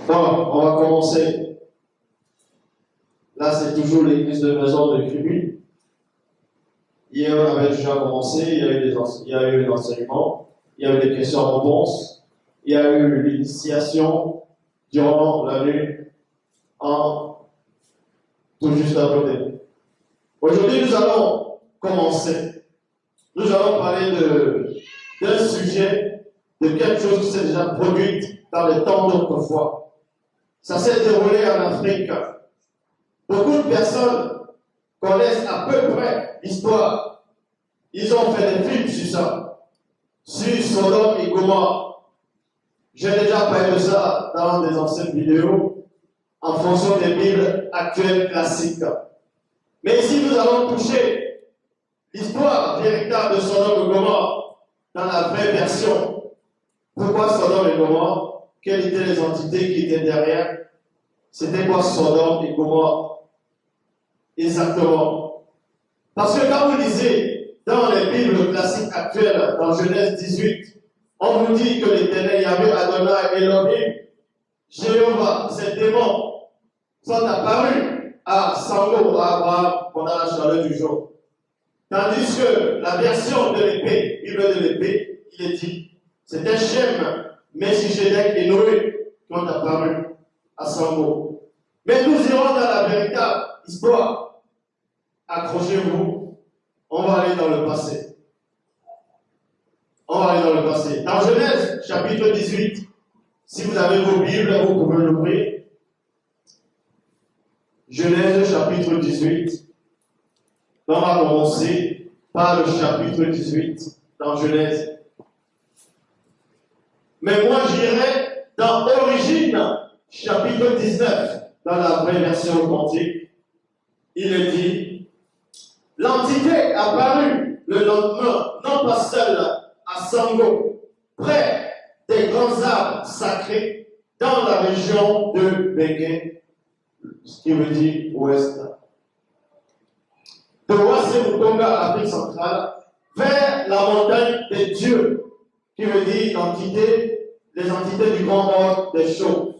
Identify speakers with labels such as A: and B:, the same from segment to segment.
A: Bon, on va commencer. Là, c'est toujours l'église de maison de Cubu. Hier, on avait déjà commencé. Il y a eu l'enseignement. Il y a eu des questions-réponses. Il y a eu l'initiation durant la nuit tout juste à côté. Aujourd'hui, nous allons commencer. Nous allons parler d'un sujet, de quelque chose qui s'est déjà produit dans les temps d'autrefois. Ça s'est déroulé en Afrique. Beaucoup de personnes connaissent à peu près l'histoire. Ils ont fait des films sur ça, sur Sodome et Gomorrhe. J'ai déjà parlé de ça dans des anciennes vidéos en fonction des Bibles actuelles classiques. Mais ici, nous allons toucher l'histoire véritable de Sodome et Gomorrhe dans la vraie version. Pourquoi Sodome et Gomorrhe? Quelles étaient les entités qui étaient derrière? C'était quoi Sodome et Gomorrhe? Exactement. Parce que quand vous lisez dans les Bibles classiques actuelles, dans Genèse 18, on vous dit que l'Éternel Yahvé, Adonai, Elohim, Jéhovah, ces démons sont apparus à Sango, à Abraham, pendant la chaleur du jour. Tandis que la version de l'épée, Bible de l'épée, il est dit, c'était Shem, Meshichedek et Noé qui ont apparu à Sango. Mais nous irons dans la véritable histoire. Accrochez-vous, on va aller dans le passé. On va aller dans le passé. Dans Genèse, chapitre 18, si vous avez vos Bibles, vous pouvez l'ouvrir. Genèse, chapitre 18. On va commencer par le chapitre 18 dans Genèse. Mais moi, j'irai dans Origine, chapitre 19, dans la vraie version authentique. Il est dit, l'entité apparut le lendemain, non pas seule, à Sango, près des grands arbres sacrés, dans la région de Bégué, ce qui veut dire ouest. De Ouassemukonga, Afrique centrale, vers la montagne des dieux, qui veut dire les entités du grand ordre des choses.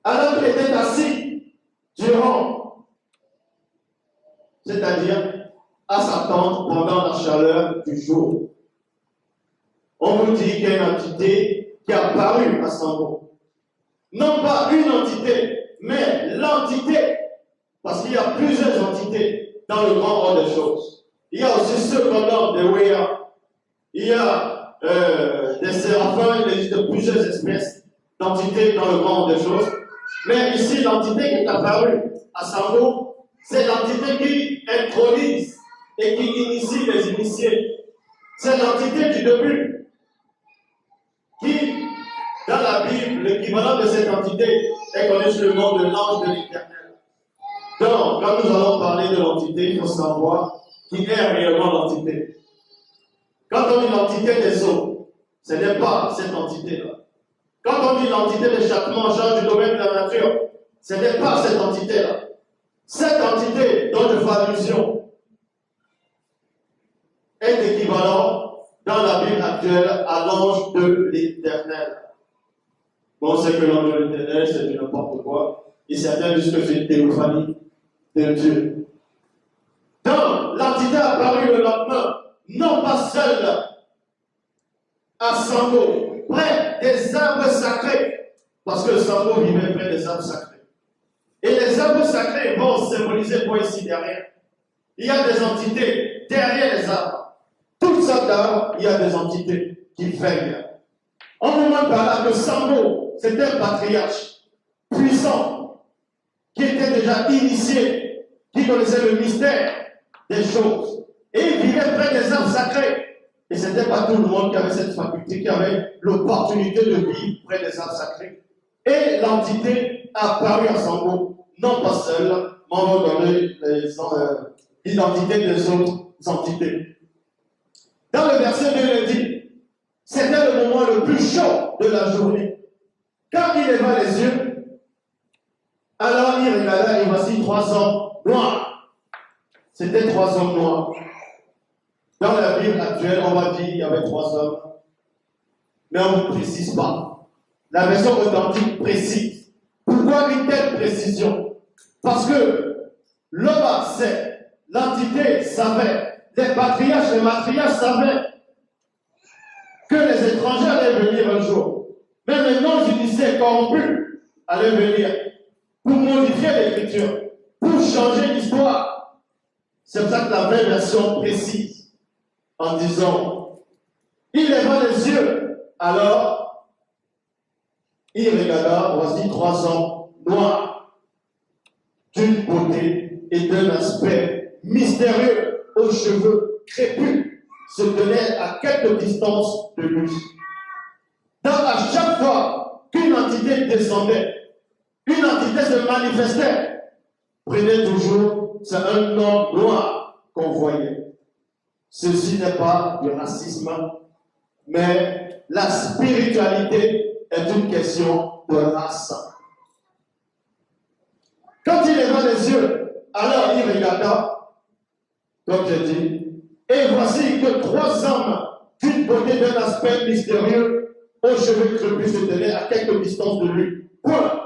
A: Alors qu'il était assis durant, c'est-à-dire à sa tente pendant la chaleur du jour, on vous dit qu'il y a une entité qui a apparu à Sango. Non pas une entité, mais l'entité, parce qu'il y a plusieurs entités dans le grand ordre des choses. Il y a aussi ceux qu'on nomme des Wéa. Il y a des séraphins, il existe plusieurs espèces d'entités dans le grand ordre des choses. Mais ici, l'entité qui est apparue à Sango, c'est l'entité qui introduit et qui initie les initiés. C'est l'entité du début qui, dans la Bible, l'équivalent de cette entité est connu sous le nom de l'ange de l'Éternel. Donc, quand nous allons parler de l'entité, il faut savoir qui est réellement l'entité. Quand on dit l'entité des eaux, ce n'est pas cette entité-là. Quand on dit l'entité de chaque mangeant du domaine de la nature, ce n'est pas cette entité-là. Cette entité dont je fais allusion est équivalent dans la Bible actuelle à l'ange de l'Éternel. Bon, on sait que l'ange de l'Éternel, c'est du n'importe quoi. Et certains disent que c'est une théophanie de Dieu. Donc, l'entité a apparu le lendemain, non pas seule, à Sango, près des arbres sacrés, parce que Sango vivait près des arbres sacrés. Et les arbres sacrés vont symboliser quoi ici derrière? Il y a des entités derrière les arbres. Toutes sortes d'arbres, il y a des entités qui veillent. On nous demande par là que Sango, c'était un patriarche puissant, qui était déjà initié, qui connaissait le mystère des choses. Et il vivait près des arbres sacrés. Et ce n'était pas tout le monde qui avait cette faculté, qui avait l'opportunité de vivre près des arbres sacrés. Et l'entité a apparu à Sango, non pas seule, mais on va donner l'identité des autres entités. Dans le verset 2, il dit, c'était le moment le plus chaud de la journée. Quand il leva les yeux, alors il regarda et voici 3 hommes noirs. C'était 3 hommes noirs. Dans la Bible actuelle, on va dire qu'il y avait 3 hommes. Mais on ne précise pas. La version authentique précise. Pourquoi une telle précision? Parce que l'homme sait, l'entité savait, les patriarches, les matriarches savaient que les étrangers allaient venir un jour. Même les non-initiés corrompus allaient venir pour modifier l'écriture, pour changer l'histoire. C'est pour ça que la vraie version précise en disant, il leva les yeux, alors il regarda, voici 3 hommes noirs, d'une beauté et d'un aspect mystérieux, aux cheveux crépus, se tenaient à quelque distance de lui. À chaque fois qu'une entité descendait, une entité se manifestait, prenait toujours, c'est un homme noir qu'on voyait. Ceci n'est pas du racisme, mais la spiritualité est une question de race. Quand il leva les yeux, alors il regarda, comme je dis, et voici que 3 hommes d'une beauté d'un aspect mystérieux, aux cheveux crépus, se tenaient à quelque distance de lui. Point.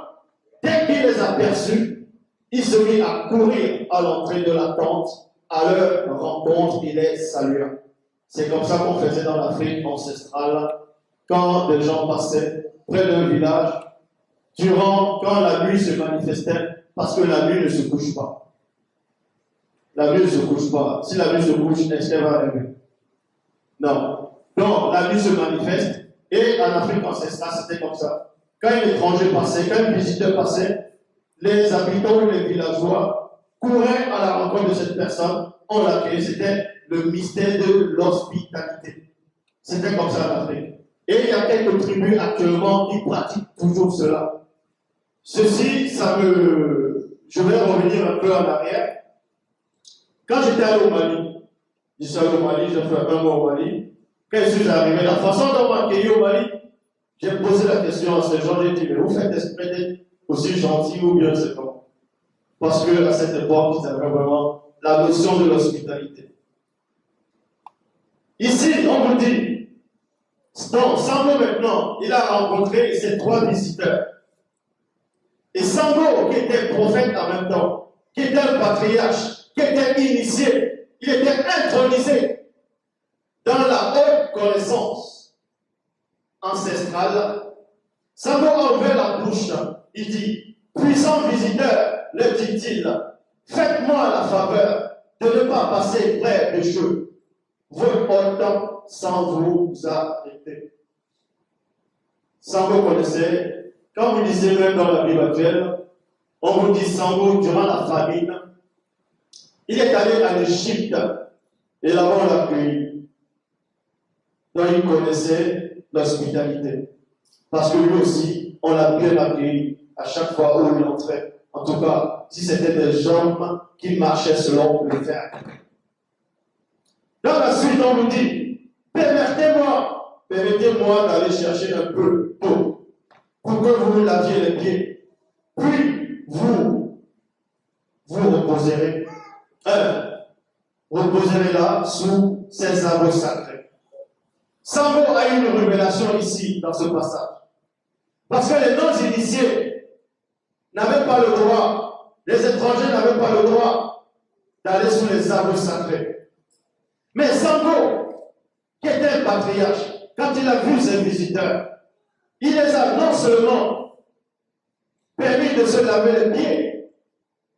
A: Dès qu'il les aperçut, il se mit à courir à l'entrée de la tente, à leur rencontre, il les salua. C'est comme ça qu'on faisait dans l'Afrique ancestrale, quand des gens passaient près d'un village, quand la nuit se manifestait, parce que la nuit ne se couche pas. La nuit ne se couche pas. Si la nuit se couche, est-ce qu'elle va arriver? Non. Donc, la nuit se manifeste, et en Afrique ancestrale, c'était comme ça. Quand un étranger passait, quand un visiteur passait, les habitants ou les villageois couraient à la rencontre de cette personne, on l'accueillait. C'était le mystère de l'hospitalité. C'était comme ça en Afrique. Et il y a quelques tribus actuellement qui pratiquent toujours cela. Ceci, je vais revenir un peu en arrière. Quand j'étais allé au Mali, je suis allé au Mali, j'ai fait 1 mois au Mali. Quand je suis arrivé, la façon dont on m'a accueilli au Mali, j'ai posé la question à ces gens, j'ai dit, mais vous faites exprès d'être aussi gentil ou bien c'est comment? Parce qu'à cette époque, ils avaient vraiment la notion de l'hospitalité. Ici, on vous dit, donc, Sango maintenant, il a rencontré ces 3 visiteurs. Et Sango, qui était prophète en même temps, qui était un patriarche, qui était initié, il était intronisé dans la haute connaissance ancestrale. Sango a ouvert la bouche, il dit, puissant visiteur, le dit-il, faites-moi la faveur de ne pas passer près des jeux, votre hôte sans vous arrêter. Sango connaissait, quand vous lisez même dans la Bible actuelle, on vous dit Sango durant la famine, il est allé à l'Égypte et là-bas on l'a accueilli. Donc il connaissait l'hospitalité. Parce que lui aussi, on l'a bien accueilli à chaque fois où il entrait. En tout cas, si c'était des gens qui marchaient selon le fer. Dans la suite, on vous dit, permettez-moi d'aller chercher un peu d'eau pour que vous laviez les pieds. Puis, vous reposerez. Reposerez là sous ces arbres sacrés. Sango a eu une révélation ici, dans ce passage. Parce que les non-initiés n'avaient pas le droit, les étrangers n'avaient pas le droit d'aller sous les arbres sacrés. Mais Sango, qui était un patriarche, quand il a vu ses visiteurs, il les a non seulement permis de se laver les pieds,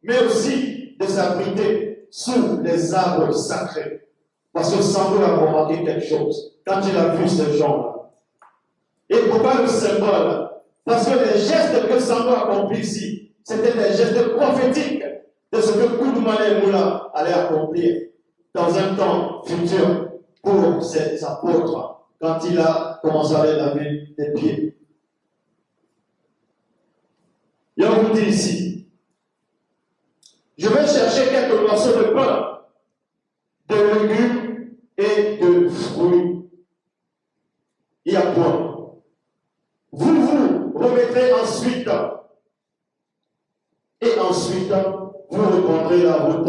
A: mais aussi de s'abriter sous les arbres sacrés. Parce que Sango a remarqué quelque chose quand il a vu ces gens-là. Et pourquoi le symbole? Parce que les gestes que Sango a accomplis ici, c'était des gestes prophétiques de ce que Koudoumane Moula allait accomplir dans un temps futur pour ses apôtres, quand il a commencé à les laver les pieds. Et on vous dit ici, je vais chercher quelques morceaux de pain, de légumes et de fruits. Il y a point. Vous remettrez ensuite, et ensuite, vous reprendrez la route.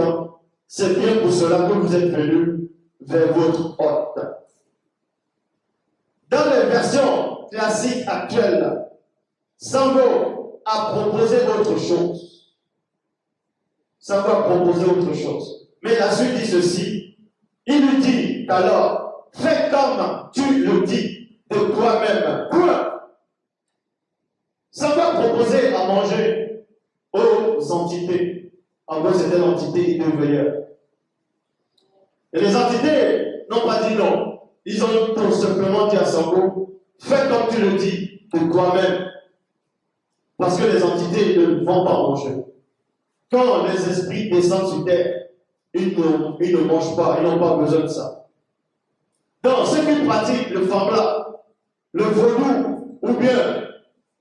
A: C'est bien pour cela que vous êtes venus vers votre hôte. Dans les versions classiques actuelles, Sango a proposé autre chose. Sango a proposé autre chose. Mais la suite dit ceci. Il lui dit alors, fais comme tu le dis de toi-même. Point. Sango a proposé à manger aux entités. En gros, c'était l'entité idéoveilleur. Et les entités n'ont pas dit non. Ils ont tout simplement dit à Sango, fais comme tu le dis de toi-même. Parce que les entités ne vont pas manger. Quand les esprits descendent sur terre, ils ne mangent pas, ils n'ont pas besoin de ça. Donc, ceux qui pratiquent le fambla, le vaudou, ou bien,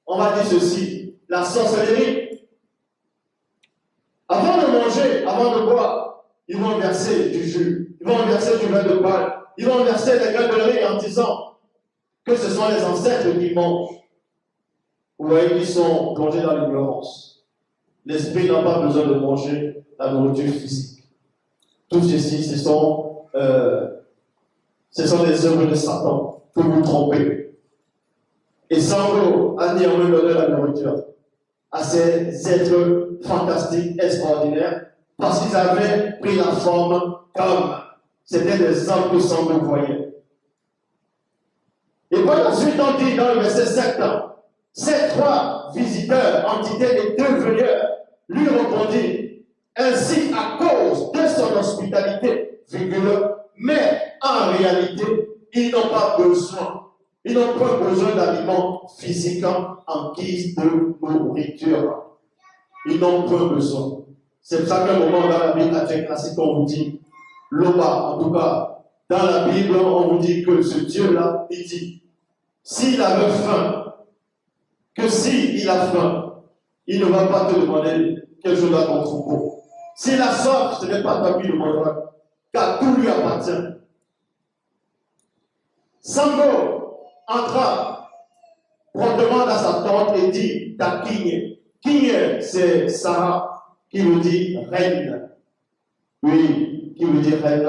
A: on va dire ceci, la sorcellerie, avant de manger, avant de boire, ils vont verser du jus, ils vont verser du vin de palme, ils vont verser les grains de riz en disant que ce sont les ancêtres qui mangent. Vous voyez, ils sont plongés dans l'ignorance. L'esprit n'a pas besoin de manger la nourriture physique. Tout ceci, ce sont des œuvres de Satan pour vous tromper. Et Sango a néanmoins donné la nourriture à ces êtres fantastiques, extraordinaires, parce qu'ils avaient pris la forme comme c'était des hommes que Sango voyait. Et par la suite, on dit dans le verset 7, ces trois visiteurs, entités et deux veilleurs, lui répondirent, ainsi à cause de son hospitalité, mais en réalité, ils n'ont pas besoin. Ils n'ont pas besoin d'aliments physiques en guise de nourriture. Ils n'ont pas besoin. C'est pour ça qu'à un moment dans la Bible, à classique, on vous dit, Loba, en tout cas, dans la Bible, on vous dit que ce Dieu-là, il dit, s'il avait faim, que s'il a faim, il ne va pas te demander quelque chose à ton troupeau. S'il a soif, ce n'est pas toi qui le demandera, car tout lui appartient. Sango entra promptement dans sa tente et dit à Kigne. Kigne, c'est Sarah qui veut dire reine. Oui, qui veut dire reine.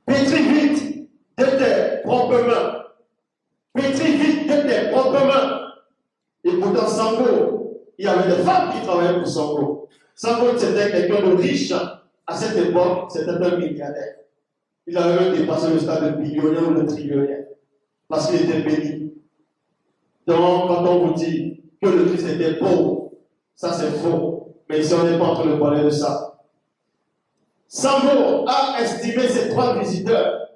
A: Pétris vite de tes propres mains. Pétris vite de tes propres mains. Et pourtant, Sango, il y avait des femmes qui travaillaient pour Sango. Sango, c'était quelqu'un de riche. À cette époque, c'était un milliardaire. Il avait même dépassé le stade de billionnaire ou de trillionnaire. Parce qu'il était béni. Donc, quand on vous dit que le Christ était pauvre, ça c'est faux. Mais ici, on n'est pas en train de parler de ça. Sango a estimé ces trois visiteurs.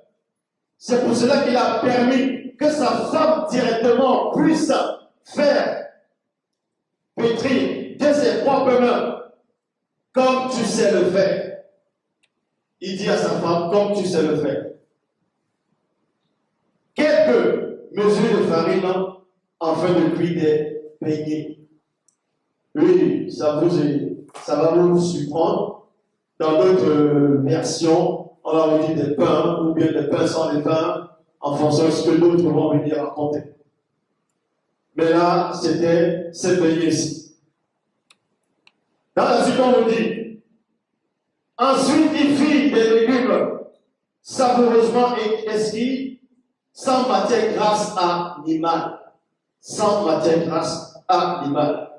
A: C'est pour cela qu'il a permis que sa femme directement puisse faire pétrir de ses propres mains, comme tu sais le faire. Il dit à sa femme, comme tu sais le faire. Quelques mesures de farine afin de cuire des beignets. Oui, ça va vous surprendre. Dans d'autres versions, on va vous dire des pains, ou bien des pains sans les pains, en fonction de ce que d'autres vont venir raconter. Mais là, c'était ces beignets-ci. Dans la suite, on vous dit, ensuite, il fit des légumes savoureusement exquis, sans matière grasse animale. Sans matière grasse animale.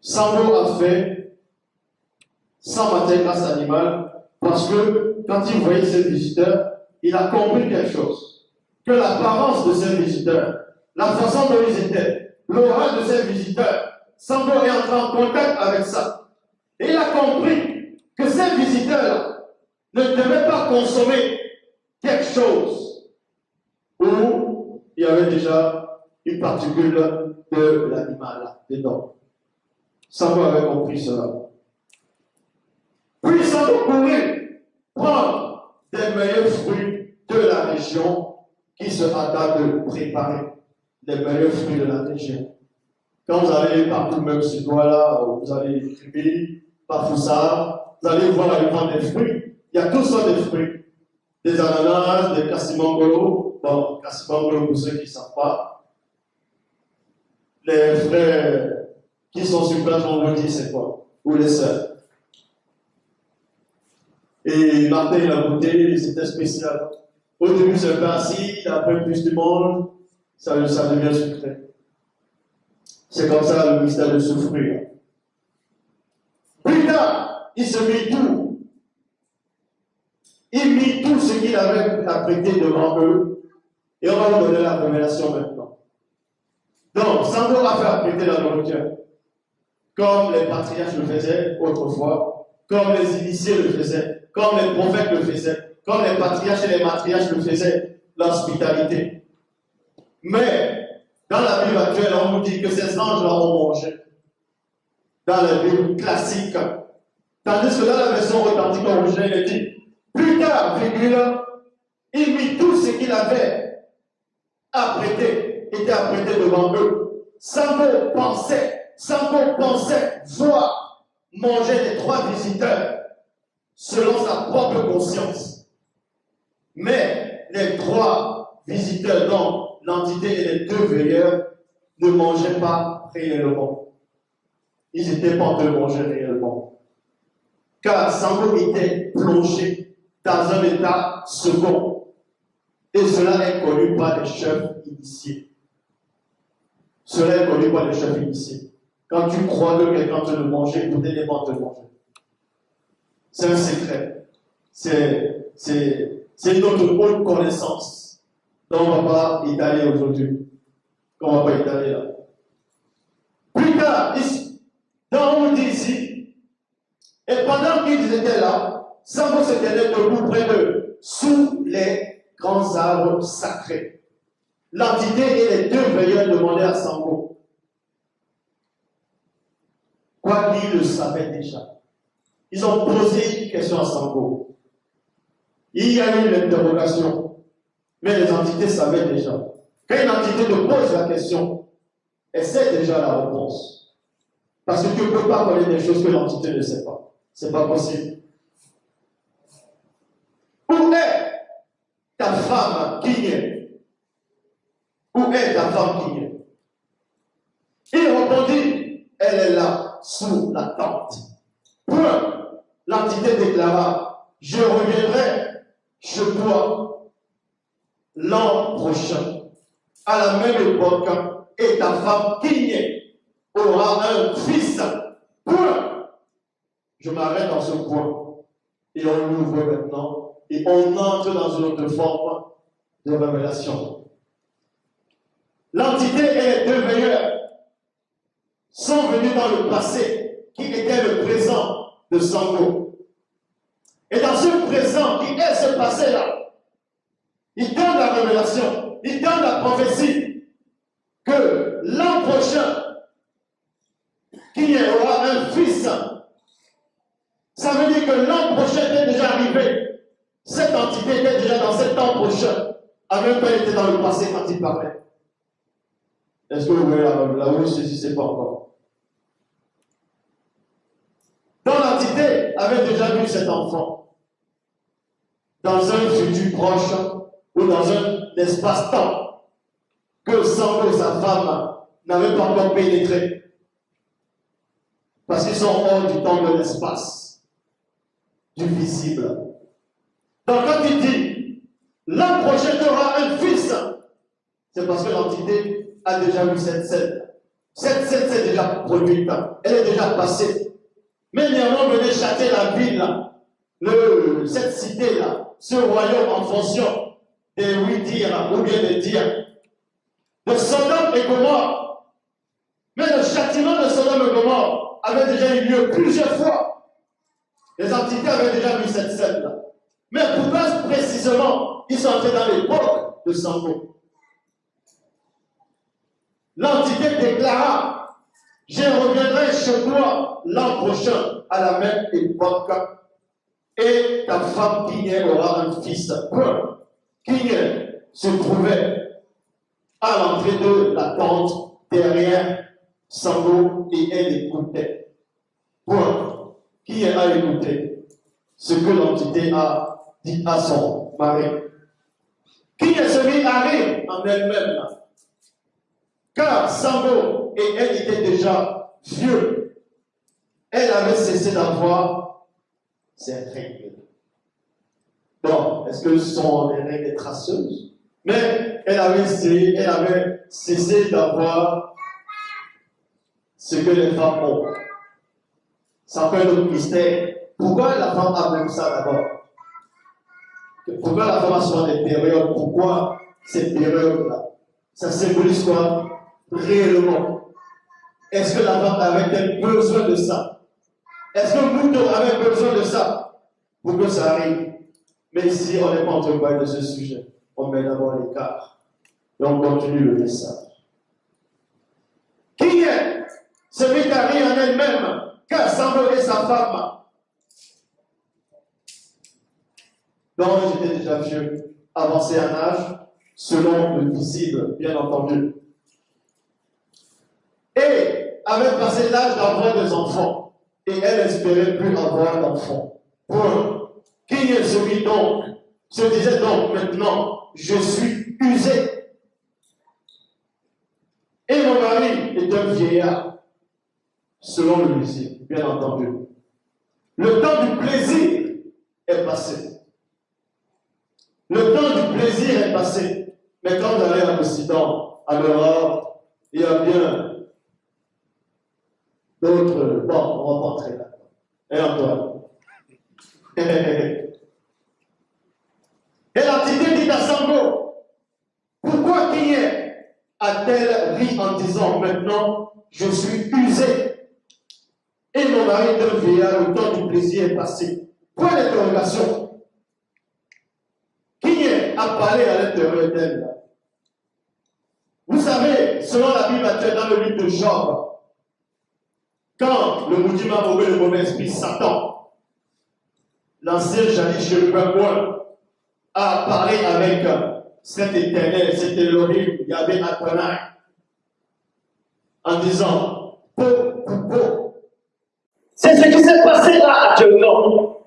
A: Sango a fait sans matière grasse animale parce que quand il voyait ses visiteurs, il a compris quelque chose. Que l'apparence de ces visiteurs, la façon dont ils étaient, l'aura de ces visiteurs, Sango est entré en contact avec ça. Et il a compris que ces visiteurs ne devaient pas consommer quelque chose où il y avait déjà une particule de l'animal dedans. Sango avait compris cela. Puis Sango courut prendre des meilleurs fruits de la région qui se hâta de préparer. Les meilleurs fruits de la région. Quand vous allez partout, même ce doigt-là, vous allez Kribi, Bafoussa, vous allez voir ils vendent des fruits. Il y a toutes sortes de fruits. Des ananas, des cassimangolo. Bon, cassimangolo pour ceux qui ne savent pas. Les frères qui sont sur place vont vous dire c'est quoi. Ou les sœurs. Et Martin, il a goûté, c'était spécial. Au début, c'est pas assis, après plus du monde. ça devient sucré. C'est comme ça le mystère de souffrir. Plus tard, il se mit tout. Il mit tout ce qu'il avait apprêté devant eux. Et on va vous donner la révélation maintenant. Donc, Sango a fait apprêter la nourriture. Comme les patriarches le faisaient autrefois, comme les initiés le faisaient, comme les prophètes le faisaient, comme les patriarches et les matriarches le faisaient, l'hospitalité. Mais, dans la Bible actuelle, on nous dit que ces anges-là ont mangé. Dans la Bible classique. Tandis que dans la version authentique originale, il dit, plus tard, virgule, il mit tout ce qu'il avait apprêté, était apprêté devant eux. Sango pensait voir manger les 3 visiteurs selon sa propre conscience. Mais les 3 visiteurs, donc l'entité et les 2 veilleurs, ne mangeaient pas réellement. Ils n'étaient pas en train de manger réellement. Car Sango était plongé dans un état second. Et cela est connu par les chefs initiés. Cela est connu par les chefs initiés. Quand tu crois que quelqu'un te le manger, tout n'est pas en train de manger. C'est un secret. C'est notre haute connaissance dont on ne va pas étaler aujourd'hui. Qu'on ne va pas étaler là. Plus tard, ici, dans on dit ici, et pendant qu'ils étaient là, Sango se tenait debout près d'eux, sous les grands arbres sacrés. L'entité et les 2 veilleurs demandaient à Sango, quoi qu'ils le savaient déjà. Ils ont posé une question à Sango. Il y a eu l'interrogation, mais les entités savaient déjà. Quand une entité te pose la question, elle sait déjà la réponse. Parce que tu ne peux pas connaître des choses que l'entité ne sait pas. Ce n'est pas possible. Où est ta femme qui est? Où est ta femme qui est? Il répondit, elle est là, sous la tente. Point. L'entité déclara, je reviendrai chez toi l'an prochain, à la même époque, et ta femme qui est aura un fils. Point. Je m'arrête dans ce point. Et on l'ouvre maintenant. Et on entre dans une autre forme de révélation. L'entité et les 2 veilleurs sont venus dans le passé, qui était le présent de Sango. Et dans ce présent, qui est ce passé-là, il donne la révélation, il donne la prophétie que l'an prochain, qui aura un fils, ça veut dire que l'an prochain était déjà arrivé. Cette entité était déjà dans cet an prochain. En même temps, elle était dans le passé quand il parlait. Est-ce que vous voyez là où vous ne saisissez pas encore? Donc l'entité avait déjà vu cet enfant dans un futur proche ou dans un espace-temps que Sango et sa femme n'avaient pas encore pénétré. Parce qu'ils sont hors du temps de l'espace, du visible. Donc quand il dit, l'an prochain tu auras un fils, c'est parce que l'entité a déjà vu cette scène. Cette scène s'est déjà produite, elle est déjà passée. Mais néanmoins, venez châter la ville, cette cité-là, ce royaume en fonction des 8 dires, ou bien des dires, de Sodome et Gomorrhe. Mais le châtiment de Sodome et Gomorrhe avait déjà eu lieu plusieurs fois. Les entités avaient déjà vu cette scène-là. Mais pourquoi précisément ils sont entrés dans l'époque de Sango? L'entité déclara, je reviendrai chez toi l'an prochain à la même époque et ta femme Kigne aura un fils. Kigne se trouvait à l'entrée de la tente derrière Sango et elle écoutait. Kigne a écouté ce que l'entité a dit à son mari. Kigne se mit à rire en elle-même. Car Sango et elle étaient déjà vieux. Elle avait cessé d'avoir ses règles. Bon, est-ce que ce sont des règles traceuses? Mais elle avait cessé d'avoir ce que les femmes ont. Ça fait le mystère. Pourquoi la femme a même ça d'abord? Pourquoi la femme a souvent des périodes? Pourquoi cette période-là? Ça symbolise quoi? Réellement. Est-ce que la femme avait besoin de ça? Est-ce que nous avons besoin de ça pour que ça arrive? Mais ici, on n'est pas en train de parler de ce sujet. On met d'abord l'écart. Et on continue le message. Qui est celui qui a ri en elle-même, car semblait sa femme? Donc, j'étais déjà vieux, avancé en âge, selon le visible, bien entendu. Et avait passé l'âge d'avoir des enfants. Et elle espérait plus avoir d'enfants. Point. Qui est celui donc? Se disait donc maintenant, je suis usé. Et mon mari est un vieillard, selon le visible, bien entendu. Le temps du plaisir est passé. Le temps du plaisir est passé. Mais quand vous allez en Occident, en Europe, il y a bien d'autres. Bon, on va pas entrer là. Et Antoine. Et l'entité dit à Sango, pourquoi qui a-t-elle ri en disant maintenant, je suis usé? Et mon mari est un vieillard, le temps du plaisir est passé. Point d'interrogation. Qui a parlé à l'intérieur d'elle? Vous savez, selon la Bible actuelle, dans le livre de Job, quand le Moudima mauvais, le mauvais esprit, Satan, l'ancien jadis chérubin a parlé avec cet éternel, cet Elohim, Yahvé Adonai, en disant, c'est ce qui s'est passé là actuellement.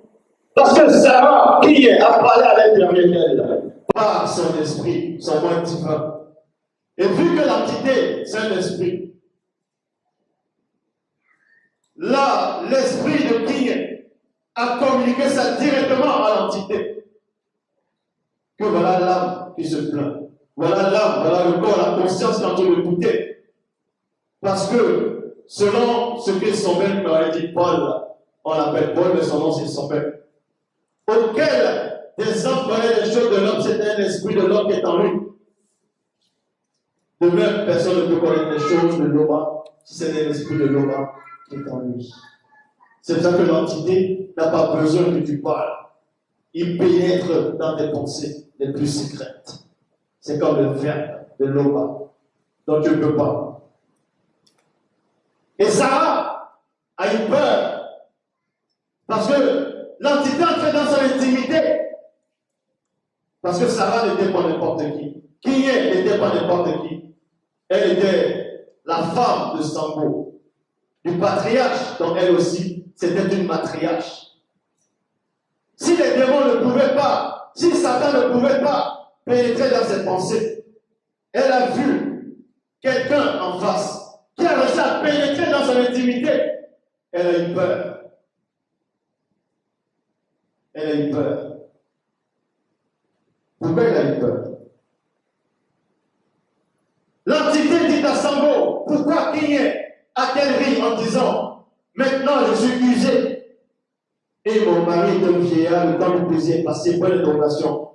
A: Parce que Sarah, qui a parlé à l'intérieur d'elle, par son esprit, son moi divin. Et vu que l'entité, c'est un esprit, là, l'esprit de qui a communiqué ça directement à l'entité. Que voilà l'âme qui se plaint. Voilà l'âme, voilà le corps, la conscience qui est en train de douter. Parce que, selon ce que son père m'aurait dit, Paul, on l'appelle Paul, mais son nom c'est son père. Auquel des hommes connaissent les choses de l'homme, c'est un esprit de l'homme qui est en lui. De même, personne ne peut connaître les choses de l'homme si c'est l'esprit de l'homme qui est en lui. C'est pour ça que l'entité n'a pas besoin que tu parles. Il pénètre dans tes pensées les plus secrètes. C'est comme le verbe de l'homme dont tu ne peux pas. Et Sarah a eu peur parce que l'entité entrait dans son intimité. Parce que Sarah n'était pas n'importe qui. Qui n'était pas n'importe qui. Elle était la femme de Sango, du patriarche, donc elle aussi, c'était une matriarche. Si les démons ne pouvaient pas, si Satan ne pouvait pas pénétrer dans ses pensées, elle a vu quelqu'un en face qui a réussi à pénétrer dans son intimité. Elle a eu peur. Elle a eu peur. Pourquoi elle a eu peur? L'entité dit à Sango, pourquoi qui a-t-elle ri en disant, maintenant je suis usé? Et mon mari est un vieillard, le temps du plaisir est passé, bonne interrogation.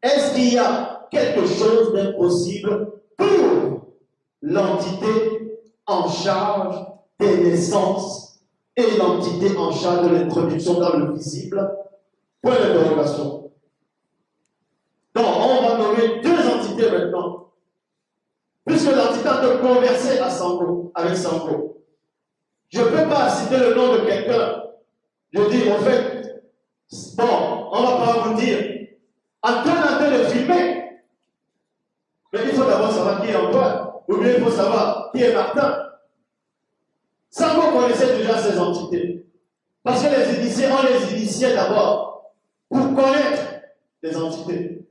A: Est-ce qu'il y a quelque chose d'impossible pour l'entité en charge des naissances et l'entité en charge de l'introduction dans le visible? Point d'interrogation. Donc, on va nommer deux entités maintenant. Puisque l'entité peut converser à Sango, avec Sango. Je ne peux pas citer le nom de quelqu'un. Je dis, en fait, bon, on ne va pas vous dire. Antoine est en train de filmer. Mais il faut d'abord savoir qui est Antoine. Ou bien il faut savoir qui est Martin. Sango connaissait déjà ces entités. Parce que les initiés, on les initiait d'abord pour connaître les entités.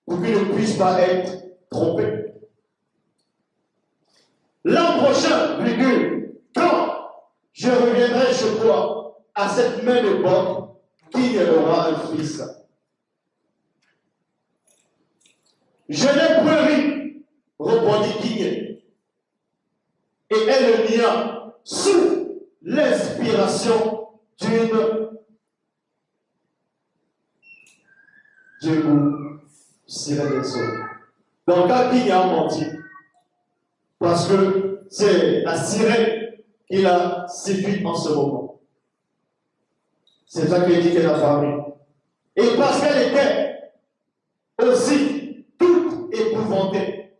A: Pour qu'ils ne puissent pas être trompés. L'an prochain, virgule, quand je reviendrai chez toi à cette même époque, qui aura un fils? Je n'ai point ri, répondit Guigné. Et elle le nia sous l'inspiration d'une sirène des eaux. Donc, quand Guigné a menti, parce que c'est la sirène qui l'a séduit en ce moment. C'est ça qu'il dit qu'elle a parlé. Et parce qu'elle était aussi toute épouvantée.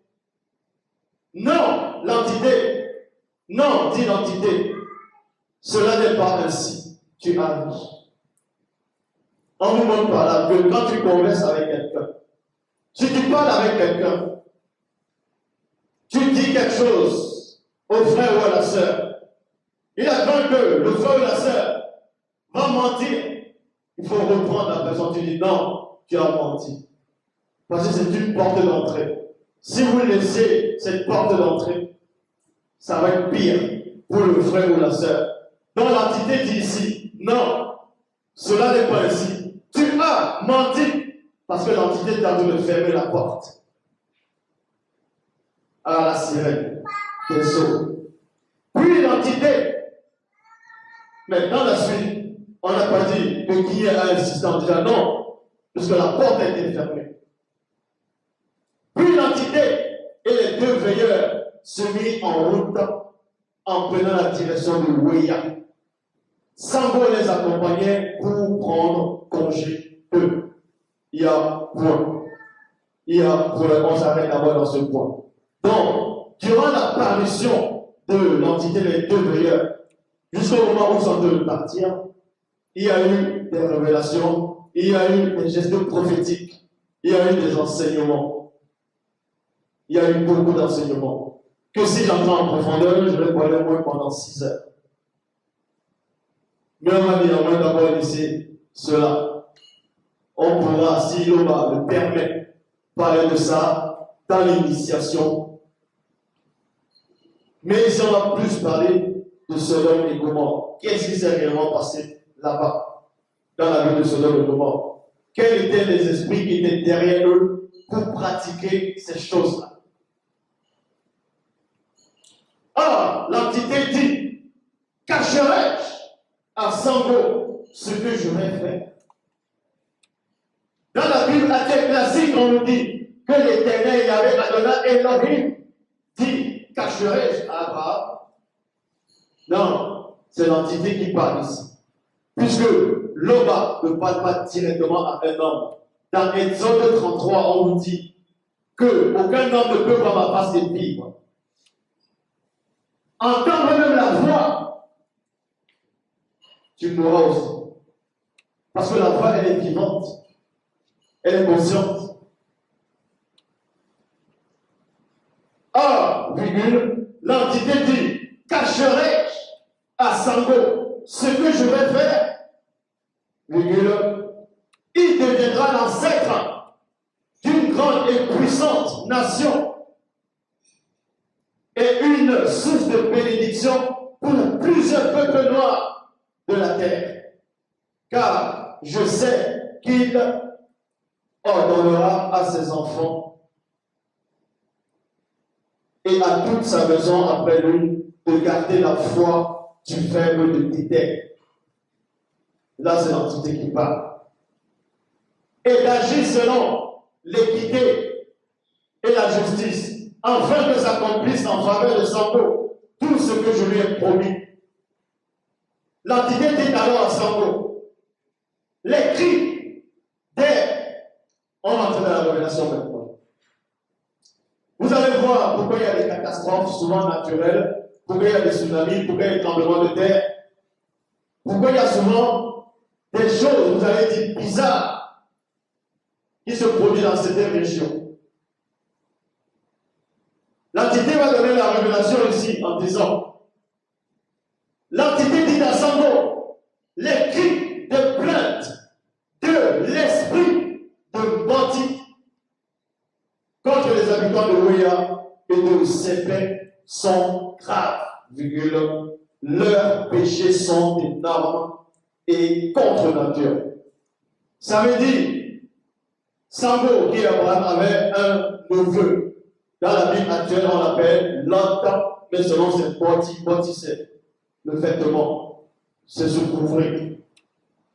A: Non, l'entité. Non, dit l'entité. Cela n'est pas ainsi. Tu as vu. On vous montre par là que quand tu converses avec quelqu'un, si tu parles avec quelqu'un, tu dis quelque chose au frère ou à la sœur, il attend que le frère ou la sœur va mentir. Il faut reprendre la personne. Tu dis non, tu as menti. Parce que c'est une porte d'entrée. Si vous laissez cette porte d'entrée, ça va être pire pour le frère ou la sœur. Donc l'entité dit ici, non, cela n'est pas ainsi. Tu as menti parce que l'entité t'a de fermer la porte à la sirène des eaux. Puis l'entité, mais dans la suite, on n'a pas dit que qui a insisté en disant non, puisque la porte a été fermée. Puis l'entité et les deux veilleurs se mirent en route en prenant la direction de Ouéa. Sango les accompagnait pour prendre congé d'eux. Il y a point. On s'arrête d'abord dans ce point. Donc, durant l'apparition de l'entité des deux veilleurs, jusqu'au moment où ils sont de partir, il y a eu des révélations, il y a eu des gestes prophétiques, il y a eu des enseignements. Il y a eu beaucoup d'enseignements. Que si j'entre en profondeur, je vais parler au moins pendant 6 heures. Mais on va néanmoins d'abord laisser cela. On pourra, si l'Oba le permet, parler de ça dans l'initiation. Mais ici, on va plus parler de Sodome et Gomorrhe. Qu'est-ce qui s'est réellement passé là-bas, dans la ville de Sodome et Gomorrhe? Quels étaient les esprits qui étaient derrière eux pour pratiquer ces choses-là? Or, l'entité dit, cacherai-je à Sango ce que je vais faire? Dans la Bible assez classique, on nous dit que l'Éternel Yahvé Adonai Elohim dit, cacherai-je à Abraham? Non, c'est l'entité qui parle ici. Puisque l'Oba ne parle pas directement à un homme. Dans Exode 33, on nous dit que aucun homme ne peut voir ma face et vivre. Entendre même la voix, tu mourras aussi. Parce que la voix, elle est vivante. Elle est consciente. Or, virgule, l'entité dit, cacherai-je à Sango ce que je vais faire? Virgule, il deviendra l'ancêtre d'une grande et puissante nation et une source de bénédiction pour plusieurs peuples noirs de la terre. Car je sais qu'il ordonnera à ses enfants et à toute sa maison après lui de garder la foi du faible de Tété. Là, c'est l'entité qui parle. Et d'agir selon l'équité et la justice, afin que s'accomplisse en faveur de Sango tout ce que je lui ai promis. L'entité dit alors à Sango, les cris on va entrer dans la révélation maintenant. Vous allez voir pourquoi il y a des catastrophes souvent naturelles, pourquoi il y a des tsunamis, pourquoi il y a des tremblements de terre, pourquoi il y a souvent des choses, vous allez dire, bizarres qui se produisent dans certaines régions. L'entité va donner la révélation ici en disant, l'entité dit à Sango, les cris de plainte de l'esprit de bandit contre les habitants de Ouéa et de Sépé sont graves, virgule, leurs péchés sont énormes et contre nature. Ça veut dire, Sango, qui Abraham avait un neveu. Dans la Bible actuelle, on l'appelle Lot, mais selon c'est Boti, c'est le vêtement, c'est se couvrir.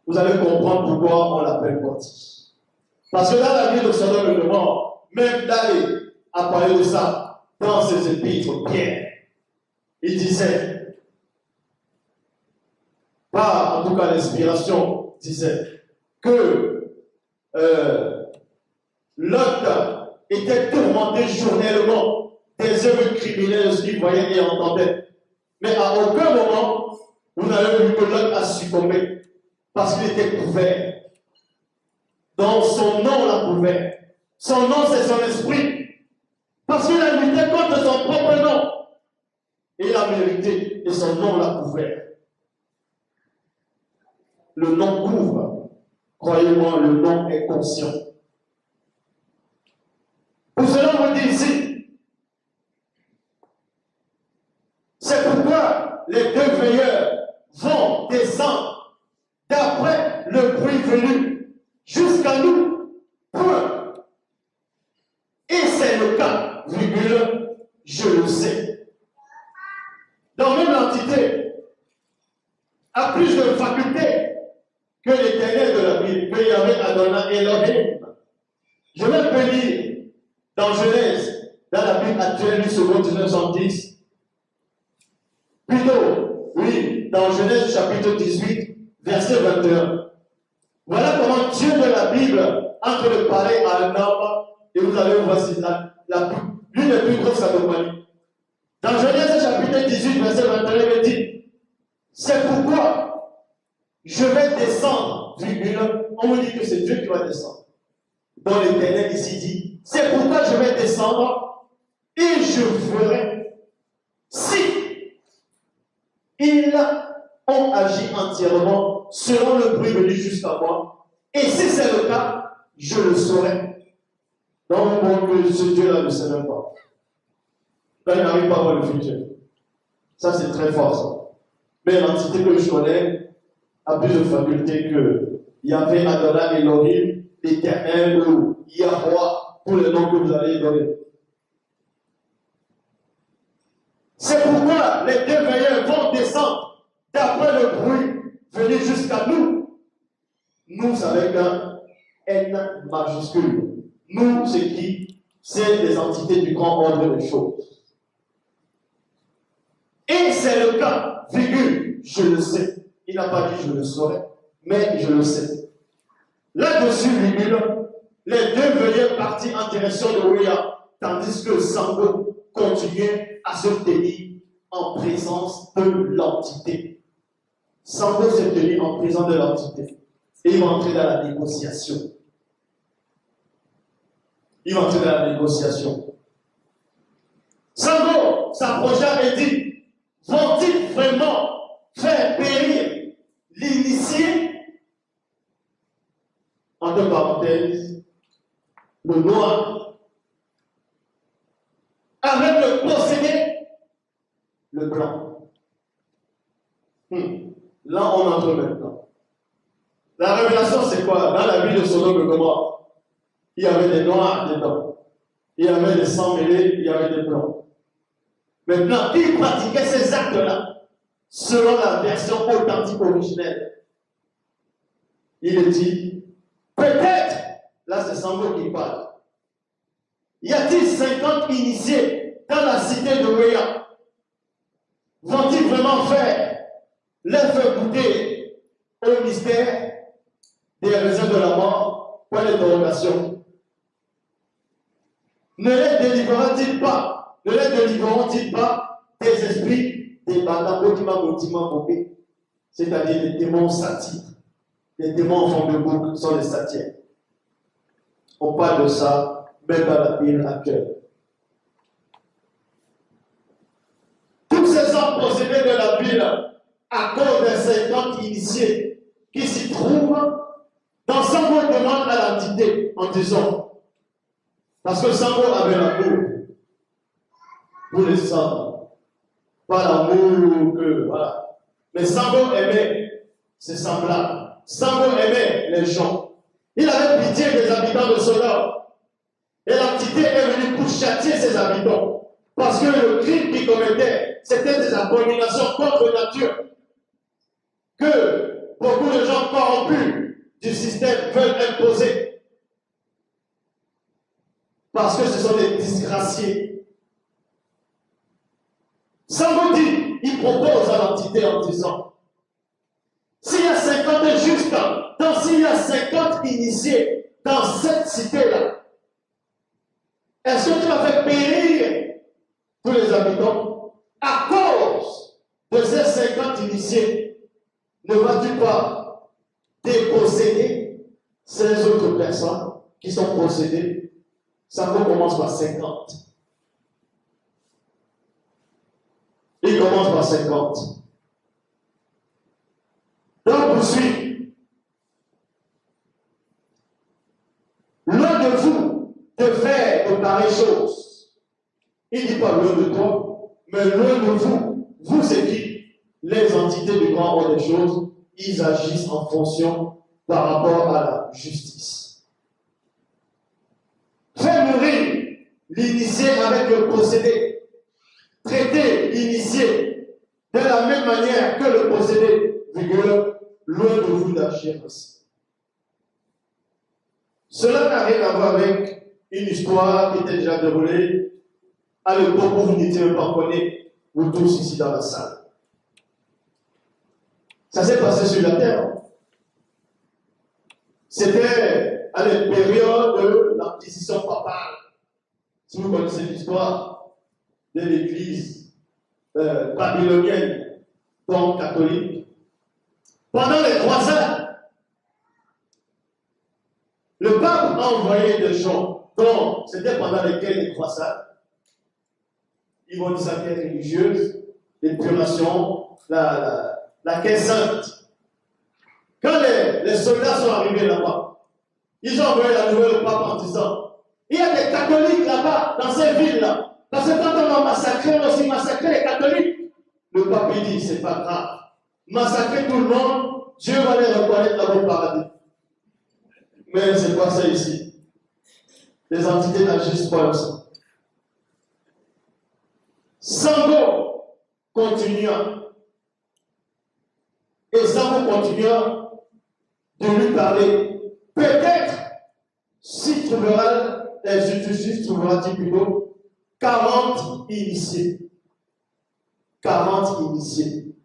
A: Vous allez comprendre pourquoi on l'appelle Boti. Parce que dans la vie de Sodome et Gomorrhe, même d'aller à parler de ça dans ses épîtres, Pierre, il disait, par en tout cas l'inspiration, disait que Lot était tourmenté journellement des œuvres criminelles de ce qu'il voyait et entendait. Mais à aucun moment, vous n'avez vu que Lot a succombé parce qu'il était couvert. Donc son nom l'a couvert. Son nom, c'est son esprit. Parce qu'il a lutté contre son propre nom. Et il a mérité. Et son nom l'a couvert. Le nom couvre. Croyez-moi, le nom est conscient. Pour cela, on vous dit ici, c'est pourquoi les deux veilleurs vont descendre d'après le bruit venu jusqu'à nous. Point. Et c'est le cas, virgule, je le sais. Dans même l'entité a plus de facultés que l'Éternel de la Bible, que Yahvé Adonai Elohim. Je vais te lire dans Genèse, dans la Bible actuelle, 8 secondes 1910. Plutôt, oui, dans Genèse chapitre 18, verset 21. Voilà comment Dieu de la Bible entre de parler à un homme, et vous allez voir c'est l'une des plus grosses anomalies. Dans Genèse chapitre 18, verset 21, il dit, c'est pourquoi je vais descendre, virgule, on me dit que c'est Dieu qui va descendre. Dans l'Éternel ici dit, c'est pourquoi je vais descendre et je ferai si ils ont agi entièrement selon le bruit venu jusqu'à moi. Et si c'est le cas, je le saurai. Dans le monde que ce Dieu-là ne sait même pas. Là, il n'arrive pas à voir le futur. Ça, c'est très fort, ça. Mais l'entité que je connais a plus de facultés que Yahvé Adonai Elohim, l'Éternel ou Yahweh, pour le nom que vous allez donner. C'est pourquoi les deux veilleurs vont descendre d'après le bruit venu jusqu'à nous. Nous avec un N majuscule. Nous, c'est qui? C'est les entités du grand ordre des choses. Et c'est le cas, virgule, je le sais. Il n'a pas dit je le saurais, mais je le sais. Là-dessus, virgule, les deux veilleurs partis en direction de Ouya, tandis que Sango continuait à se tenir en présence de l'entité. Sango se tenir en présence de l'entité. Et il va entrer dans la négociation. Il va entrer dans la négociation. Sango s'approcha et dit, vont-ils vraiment faire périr l'initié? Entre parenthèses, le noir, avec le possédé, le blanc. Là, on entre maintenant. La révélation, c'est quoi? Dans la vie de Sodome et Gomorrhe, il y avait des noirs dedans. Il y avait des sangs mêlés, il y avait des blancs. Maintenant, qui pratiquait ces actes-là, selon la version authentique originelle? Il est dit, peut-être, là c'est Sango qui parle, y a-t-il 50 initiés dans la cité de Ouéa? Vont-ils vraiment faire goûter au mystère des raisins de la mort? Point d'interrogation. Ne les délivrera-t-il pas? Ne les délivreront-ils pas des esprits, des bandabotima, c'est-à-dire des démons satires? Les démons en forme de boucle sont les satires. On parle de ça même dans la Bible actuelle. Tous ces hommes possédés de la Bible, à cause des 50 initiés qui s'y trouvent, dans Sango demande à l'entité en disant, parce que Sango avait l'amour pour les hommes, pas l'amour que, voilà. Mais Sango aimait ses semblables. Sango aimait les gens. Il avait pitié des habitants de Sodome. Et l'entité est venue pour châtier ses habitants. Parce que le crime qu'ils commettaient, c'était des abominations contre nature. Que beaucoup de gens corrompus du système veulent imposer. Parce que ce sont des disgraciés. Sango dit, il propose à l'entité en disant, s'il y a 50 justes, s'il y a 50 initiés dans cette cité-là, est-ce que tu vas faire périr tous les habitants à cause de ces 50 initiés? Ne vas-tu pas déposséder ces autres personnes qui sont possédées? Ça commence par 50. Il commence par 50. Donc, poursuit. L'un de vous de faire de pareilles choses. Il ne dit pas l'un de toi, mais l'un de vous. Vous, c'est qui? Les entités du grand ordre des choses, ils agissent en fonction par rapport à la justice. Faire mourir l'initié avec le possédé. Traiter l'initié de la même manière que le possédé, loin de vous d'agir ainsi. Cela n'a rien à voir avec une histoire qui était déjà déroulée à l'époque où vous n'étiez même pas connus, vous tous ici dans la salle. Ça s'est passé sur la terre. C'était à la période de l'Inquisition papale. Si vous connaissez l'histoire de l'église babylonienne, donc catholique. Pendant les croisades, le pape a envoyé des gens, donc c'était pendant lesquels les croisades, ils vont dire sa quête religieuse, l'épuration, la quête sainte. Quand les soldats sont arrivés là-bas, ils ont envoyé la nouvelle au pape en disant, il y a des catholiques là-bas, dans ces villes-là. Parce que quand on a massacré, on a aussi massacré les catholiques. Le pape dit, c'est pas grave. Massacrer tout le monde, Dieu va les reconnaître dans le paradis. Mais c'est pas ça ici. Les entités n'agissent pas comme ça. Sango continua. Et Sango continua de lui parler. Peut-être, si trouveras-tu plutôt 40 initiés. 40 initiés.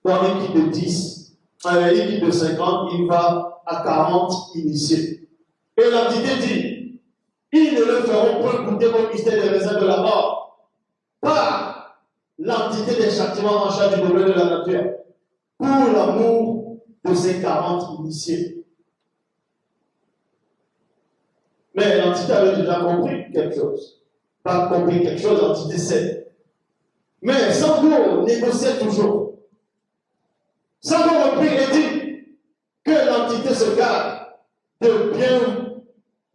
A: Dans l'équipe de 10, l'équipe de 50, il va à 40 initiés. Et l'entité dit, ils ne le feront point goûter au mystère des raisins de la mort, par l'entité des châtiments en charge du domaine de la nature, pour l'amour de ces 40 initiés. Mais l'entité avait déjà compris quelque chose. Pas compris quelque chose, l'entité sait. Mais Sango négociait toujours. Sango reprit et dit que l'entité se garde de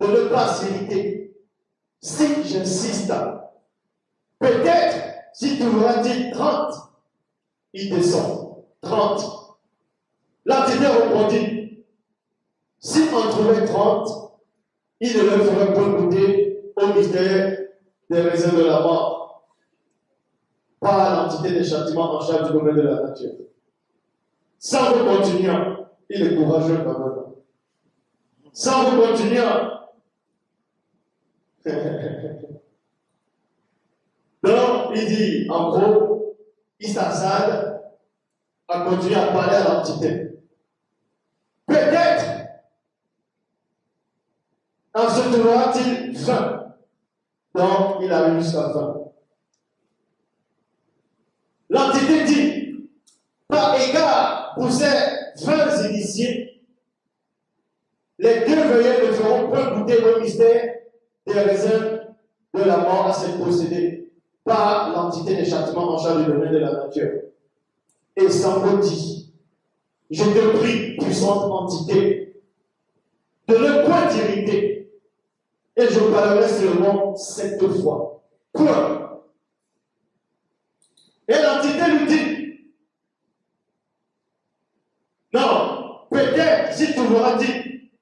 A: ne pas s'irriter. Si j'insiste, peut-être, si tu m'auras dit 30, il descend. 30. L'entité répondit, si on trouvait 30, il ne le ferait pas goûter au mystère des raisins de la mort, par l'entité des châtiments en charge du domaine de la nature. Sans vous continuer, il est courageux quand même. Sans vous continuer, donc il dit, en gros, Isazad a continué à parler à l'entité. Peut-être en se trouvera-t-il 20. Donc, il arrive jusqu'à 20. L'entité dit, par égard pour ces 20 initiés, les deux veilleurs ne feront point goûter le mystère des raisins de la mort à cette possédée par l'entité des châtiments en charge du domaine de la nature. Et Sango dit, je te prie, puissante entité, de ne point t'irriter. Et je parlerai seulement 7 fois. Point. Et l'entité lui dit, non, peut-être si tu m'auras dit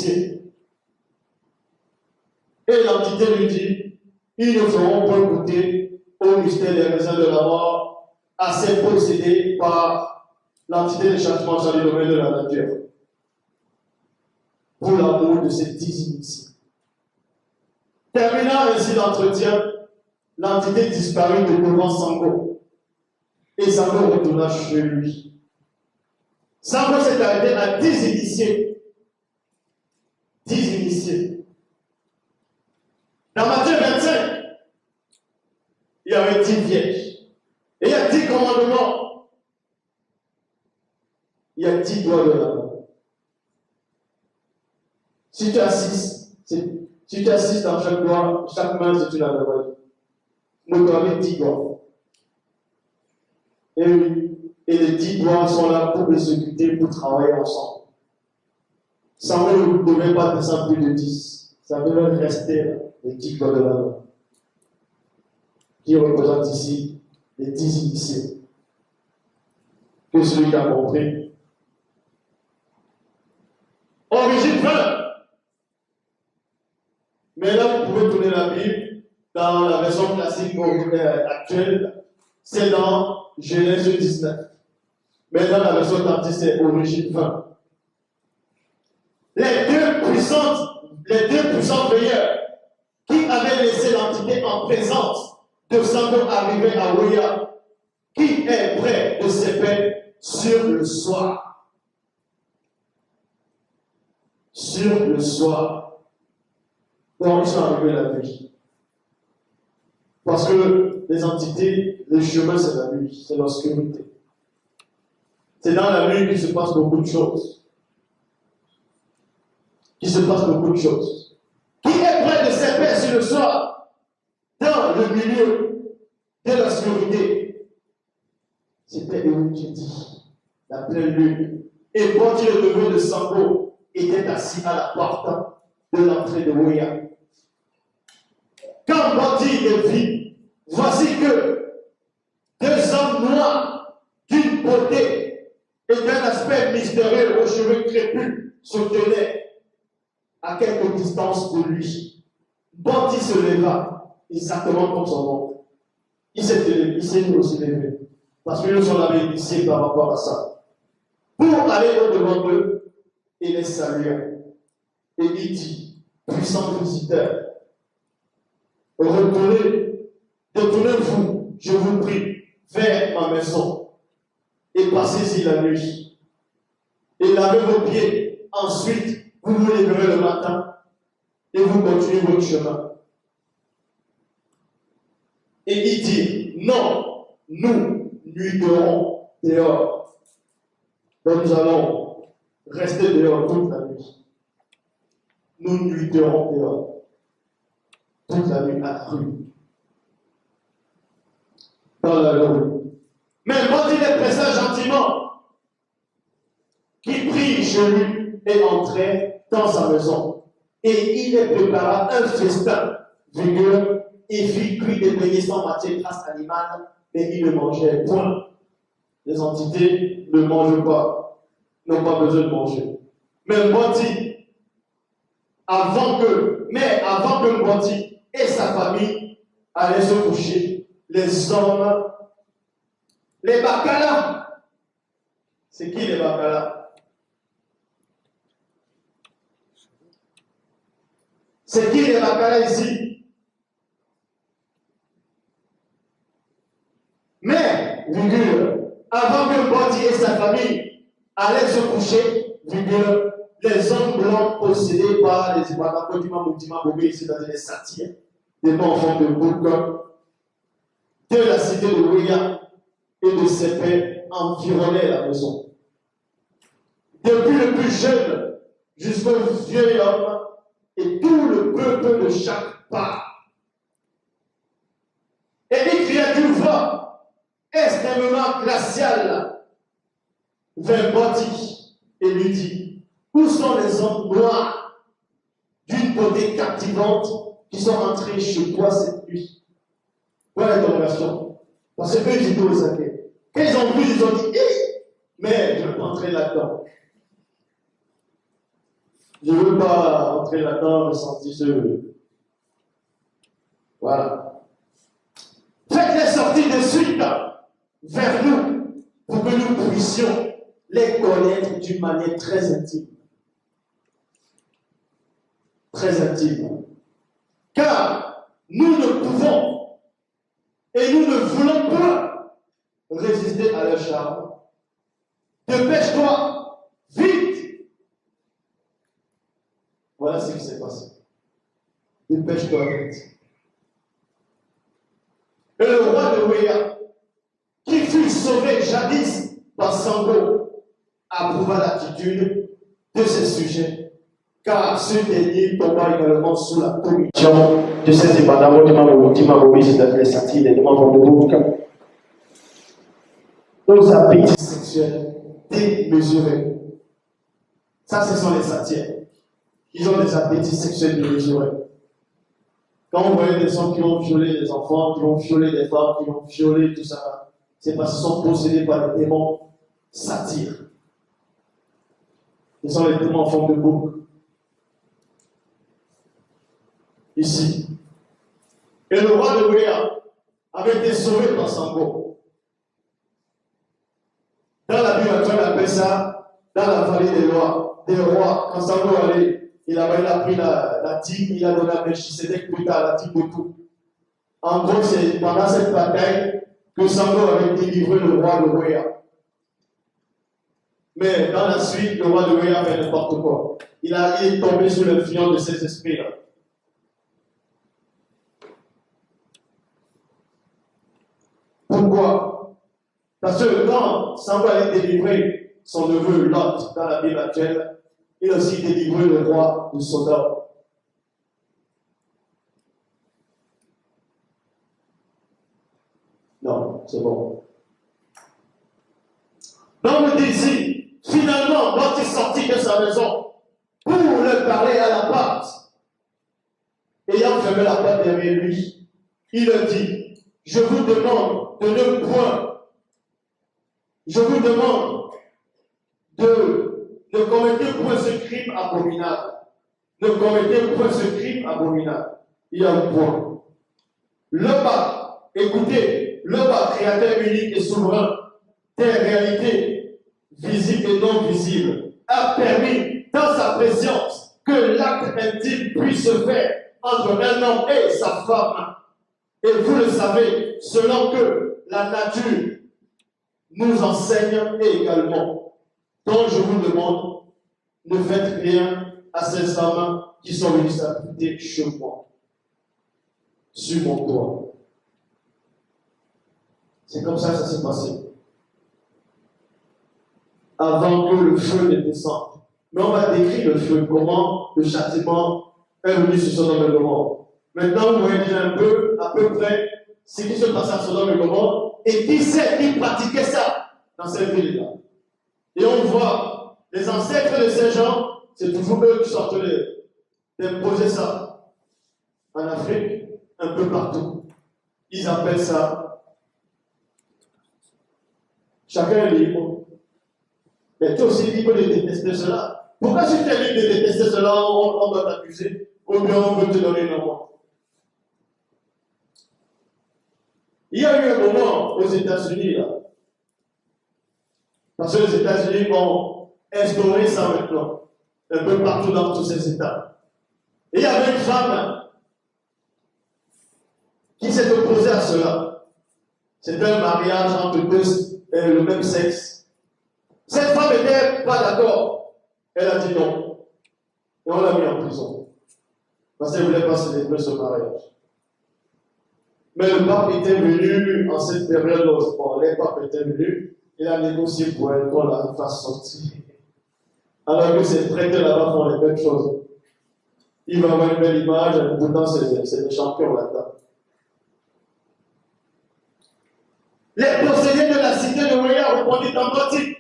A: initiés. Et l'entité lui dit, ils ne feront pas goûter au mystère des raisins de la mort, assez possédés par l'entité de changement dans le domaine de la nature. Pour l'amour de ces 10 initiés. Terminant ainsi l'entretien, l'entité disparut de devant Sango. Et Sango retourna chez lui. Sango s'est arrêté à 10 initiés. 10 initiés. Dans Matthieu 25, il y avait 10 vierges. Et il y a 10 commandements. Il y a 10 doigts de la main. Si tu assistes, dans chaque doigt, chaque main, c'est une anomalie. Nous avons 10 doigts. Et oui, et les 10 doigts sont là pour exécuter, pour travailler ensemble. Ça ne devait pas descendre plus de 10. Ça devait rester là, les 10 doigts de la main. Qui représente ici les 10 initiés. Que celui qui a compris. Origine 20. Mais là, vous pouvez tourner la Bible dans la version classique actuelle. C'est dans Genèse 19. Mais dans la version authentique, c'est Origine 20. Les deux puissants veilleurs qui avaient laissé l'entité en présence de Sango arriver à Ouya, qui est près de ses pères sur le soir. Sur le soir. Donc, ils sont arrivés la nuit. Parce que les entités, le chemin, c'est la nuit, c'est l'obscurité. C'est dans la nuit qu'il se passe beaucoup de choses. Qui est près de ses pères sur le soir, dans le milieu de l'obscurité. C'était Élie qui dit, la pleine lune. Et quand il est levé de Sango, était assis à la porte de l'entrée de Ouya. Quand Bandi le vit, voici que 2 hommes noirs d'une beauté et d'un aspect mystérieux aux cheveux crépus se tenaient à quelque distance de lui. Bandi se leva, exactement comme son oncle. Il s'est aussi levé, parce que nous sommes avait initiés par rapport à ça. Pour aller au-devant d'eux, il les salua. Et il dit, puissant visiteur, détournez-vous, je vous prie, vers ma maison et passez-y la nuit. Et lavez vos pieds. Ensuite, vous vous lèverez le matin et vous continuez votre chemin. Et il dit, non, nous nuiterons dehors. Donc nous allons rester dehors toute la nuit. Nous nuiterons dehors. Toute la nuit à la rue. Dans la rue. Mais quand il est pressé gentiment, qui prit chez lui et entrait dans sa maison. Et il est prépara un festin vigueur et fit cuire des beignets sans matière grasse animale, mais il ne mangeait point. Les entités ne mangent pas, n'ont pas besoin de manger. Mais Mboti, avant que Mboti et sa famille allaient se coucher, les hommes, les Bakala. C'est qui les Bakala? C'est qui les Bakala ici? Mais, virgule, avant que Mboti et sa famille allaient se coucher, virgule, les hommes blancs possédés par les Ibakakodima Moutima Bobé, c'est-à-dire les satires, des enfants de Bouka, de la cité de Ouya et de ses pères environnaient la maison. Depuis le plus jeune jusqu'au vieux homme et tout le peuple de chaque part. Et il cria d'une voix extrêmement glaciale vers Boti et lui dit, où sont les hommes noirs d'une beauté captivante qui sont entrés chez toi cette nuit? Voilà l'interrogation. Parce que eux, ils étaient aux aguets. Quand ils ont vu, ils ont dit, mais je ne peux pas entrer là-dedans. Je ne veux pas entrer là-dedans, me sentir seul. Voilà. Faites-les sortir de suite vers nous pour que nous puissions les connaître d'une manière très intime. Très intime. Car nous ne pouvons et nous ne voulons pas résister à leur charme. Dépêche-toi, vite! Voilà ce qui s'est passé. Dépêche-toi, vite. Et le roi de Wéa, qui fut sauvé jadis par Sango, approuva l'attitude de ses sujets, car ce dernier tomba également sous la commission de ces ébadaments du Mamobi, c'est-à-dire les satires des membres de Bouka, aux appétits sexuels démesurés. Ça, ce sont les satires. Ils ont des appétits sexuels démesurés. Quand on voit des hommes qui ont violé des enfants, qui ont violé des femmes, qui ont violé tout ça, c'est parce qu'ils sont possédés par les démons satyres. Ils sont les démons en forme de bouc. Ici. Et le roi de Wéa avait été sauvé par Sango. Dans la Bible, on appelle ça dans la vallée des rois. Quand Sango allait, il a pris la dîme, il a donné à Melchisedec plus tard la dîme de tout. En gros, c'est pendant cette bataille que Sango avait délivré le roi de Wéa. Mais dans la suite, le roi de Wéa fait n'importe quoi. Il est tombé sous l'influence de ces esprits-là. Pourquoi? Parce que quand Sango allait délivrer son neveu Lot dans la Bible actuelle, il a aussi délivré le roi de Sodome. Non, c'est bon. Donc le désir, finalement, quand il sortit de sa maison pour le parler à la porte, ayant fermé la porte derrière lui, il leur dit, je vous demande de ne point, je vous demande de ne commettez point ce crime abominable. Ne commettez point ce crime abominable. Il y a un point. Le bas, écoutez, le bas, créateur unique et souverain, des réalités visibles et non visibles, a permis dans sa présence que l'acte intime puisse se faire entre un homme et sa femme. Et vous le savez, selon que la nature nous enseigne également. Donc je vous demande, ne faites rien à ces hommes qui sont venus s'habiter chez moi, sur mon toit. C'est comme ça que ça s'est passé. Avant que le feu ne descende. Mais on va décrire le feu, comment le châtiment est venu sur Sodome et Gomorrhe. Maintenant, vous voyez déjà un peu, à peu près, ce qui se passait à Sodome et Gomorrhe, et qui c'est qui pratiquait ça dans cette ville-là. Et on voit, les ancêtres de ces gens, c'est toujours eux qui sortent d'imposer ça. En Afrique, un peu partout. Ils appellent ça. Chacun est libre. Mais tu es aussi libre de détester cela. Pourquoi si tu es libre de détester cela, on doit t'accuser, ou bien on veut te donner une mort? Il y a eu un moment aux États-Unis, là. Parce que les États-Unis ont instauré ça maintenant, un peu partout dans tous ces États. Et il y avait une femme qui s'est opposée à cela. C'était un mariage entre le même sexe. Cette femme n'était pas d'accord. Elle a dit non. Et on l'a mis en prison. Parce qu'elle ne voulait pas célébrer ce mariage. Mais le pape était venu en cette période-là. Bon, les papes étaient venus. Il a négocié pour elle qu'on la fasse sortir. Alors que ces prêtres là-bas font les mêmes choses. Il va avoir une belle image, et pourtant c'est des champions là-dedans. Les possédés de la cité de Wéa répondit en gothique.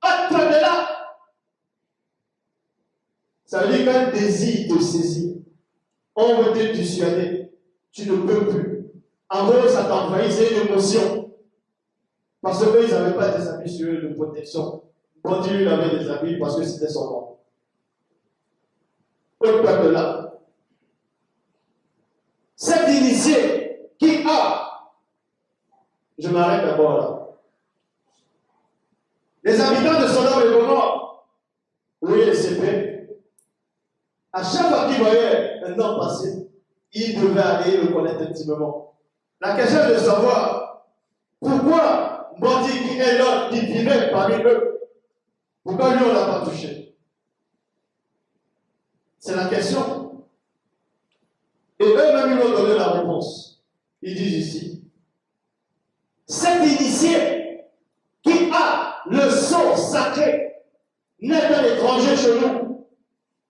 A: Ôte-toi de là! Ça veut dire qu'un désir te saisit. On veut te dissuader. Tu ne peux plus. En gros, ça t'envahit, c'est une émotion. Parce qu'ils n'avaient pas des habits sur eux de protection. Quand il avait des habits parce que c'était son nom. au peuple-là. Cet initié qui a, je m'arrête d'abord là. Les habitants de Sodome et Gomorrhe, oui, les CP, à chaque fois qu'ils voyaient un homme passer, ils devaient aller le connaître intimement. La question est de savoir pourquoi Bandi qui est l'homme qui vivait parmi eux, pourquoi lui on ne l'a pas touché? C'est la question. Et eux-mêmes, ils ont donné la réponse. Ils disent ici, cet initié qui a le sceau sacré n'est un étranger chez nous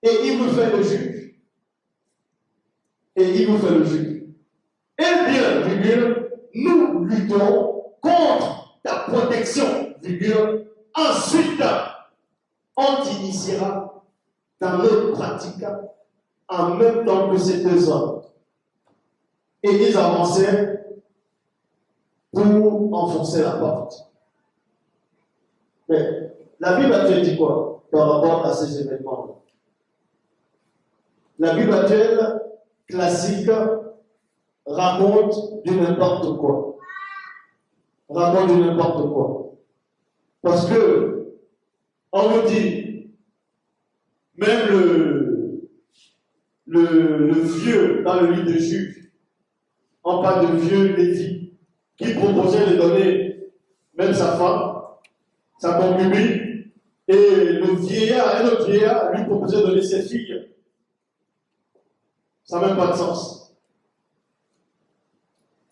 A: et il vous fait le juge. Et il vous fait le juge. Eh bien, virgule, nous luttons contre ta protection, virgule. Ensuite, on t'initiera dans notre pratique en même temps que ces deux hommes. Et ils avançaient pour enfoncer la porte. Mais la Bible actuelle dit quoi par rapport à ces événements-là? La Bible actuelle, classique, raconte du n'importe quoi. Raconte du n'importe quoi. Parce que, on nous dit, même le vieux dans le livre de Juge, on parle de vieux Lévi, qui proposait de donner même sa femme, sa concubine, et le vieillard, un autre vieillard, lui proposait de donner ses filles. Ça n'a même pas de sens.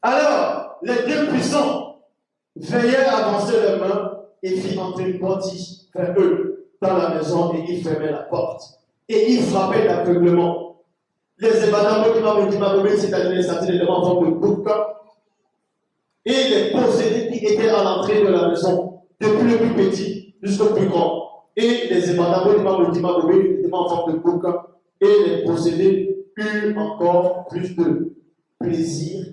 A: Alors, les deux puissants veillaient à avancer leurs mains et firent entrer une bordille vers eux dans la maison et ils fermaient la porte. Et ils frappaient d'aveuglement. Les ébadamos qui m'ont c'est-à-dire les satellites en forme de boucan, et les possédés qui étaient à l'entrée de la maison, depuis le plus petit jusqu'au plus grand. Et les ébadamos qui m'ont en forme de boucan, et les possédés eurent encore plus de désir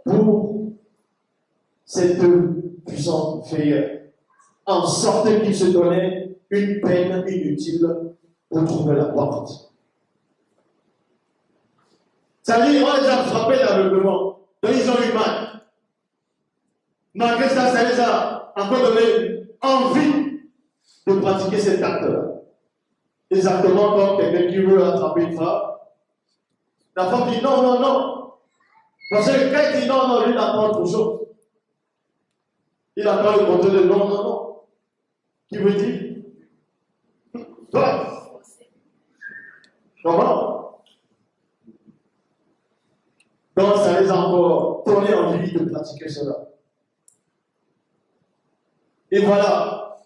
A: pour cette puissante veilleur, en sorte qu'ils se donnaient une peine inutile pour trouver la porte. Ça veut dire qu'on les a frappés d'aveuglement, donc ils ont eu mal. Malgré ça, ça les a encore donné envie de pratiquer cet acte-là. Exactement comme quelqu'un qui veut attraper une femme. La femme dit non, non, non. Parce que quand il dit non, non, lui, il attend autre chose. Il attend le contrôle de non, non, non. Qui veut dire toi. Comment? Donc, ça les a encore donné envie de pratiquer cela. Et voilà.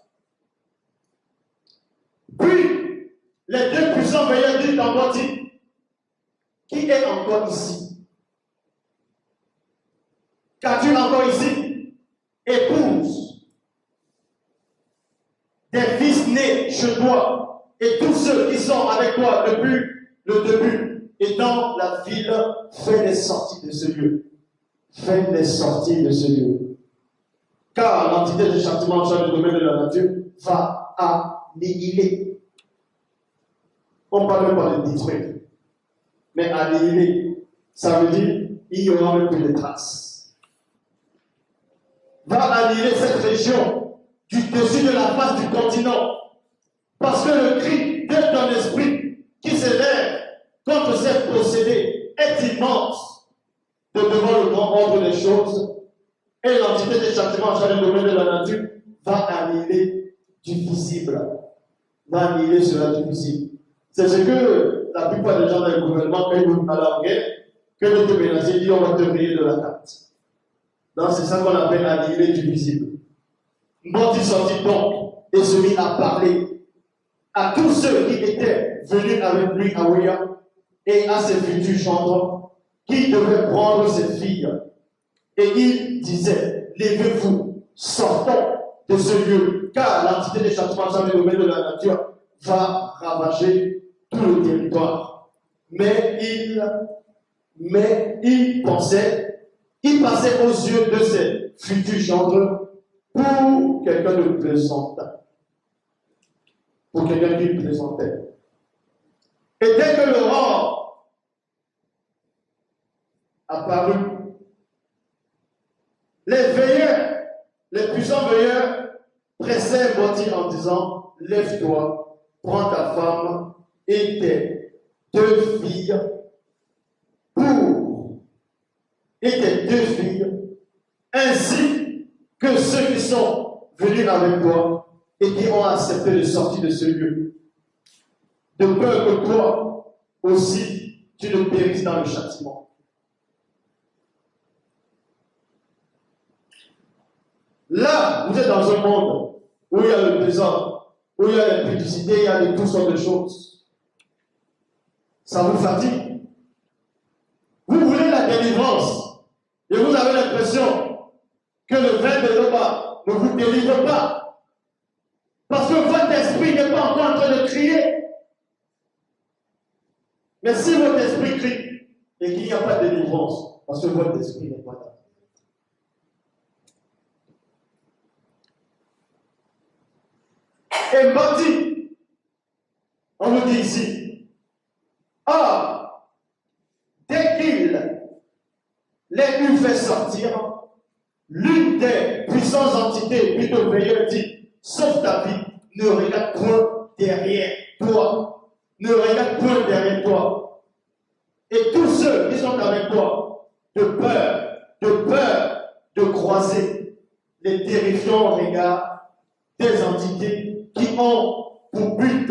A: Puis, les deux puissants veilleurs disent encore dit, qui est encore ici? Qu'as-tu encore ici? Épouse des fils nés chez toi et tous ceux qui sont avec toi depuis le début et dans la ville, fais les sorties de ce lieu. Fais les sorties de ce lieu. Car l'entité de châtiment dans le domaine de la nature va annihiler. On ne parle pas de détruire, mais annihiler, ça veut dire il n'y aura même plus de traces. Va annihiler cette région du dessus de la face du continent, parce que le cri de ton esprit qui s'élève contre ces procédés est immense de devant le grand ordre des choses, et l'entité des châtiments dans le domaine de la nature va annihiler du visible, va annihiler cela du visible. C'est ce que la plupart des gens dans le gouvernement, quand ils vont à la guerre, que notre ménager dit on va te rayer de la carte. Donc c'est ça qu'on appelle annihiler du visible. Bandi sortit donc et se mit à parler à tous ceux qui étaient venus avec lui à Ouya et à ses futurs gendres qui devaient prendre ses filles. Et il disait, levez-vous, sortons de ce lieu, car l'entité des châtiments dans le domaine de la nature va ravager tout le territoire. Mais il passait aux yeux de ses futurs gendres pour quelqu'un de plaisant. pour quelqu'un qui lui présentait. Et dès que l'aurore apparut, les veilleurs, les puissants veilleurs pressaient Boti en disant, lève-toi, prends ta femme et tes 2 filles ainsi que ceux qui sont venus avec toi et qui ont accepté de sortir de ce lieu, de peur que toi aussi tu ne périsses dans le châtiment. Là, vous êtes dans un monde où il y a le désordre, où il y a l'impudicité, il y a de toutes sortes de choses. Ça vous fatigue. Vous voulez la délivrance et vous avez l'impression que le vin de l'Oba ne vous délivre pas. Parce que votre esprit n'est pas encore en train de crier. Mais si votre esprit crie et qu'il n'y a pas de délivrance, parce que votre esprit n'est pas là. Et Boti, on nous dit ici, dès qu'il les eut fait sortir, l'une des puissantes entités, plutôt veilleur, dit, sauve ta vie, ne regarde point derrière toi. Ne regarde point derrière toi. Et tous ceux qui sont avec toi, de peur de croiser les terrifiants regards des entités qui ont pour but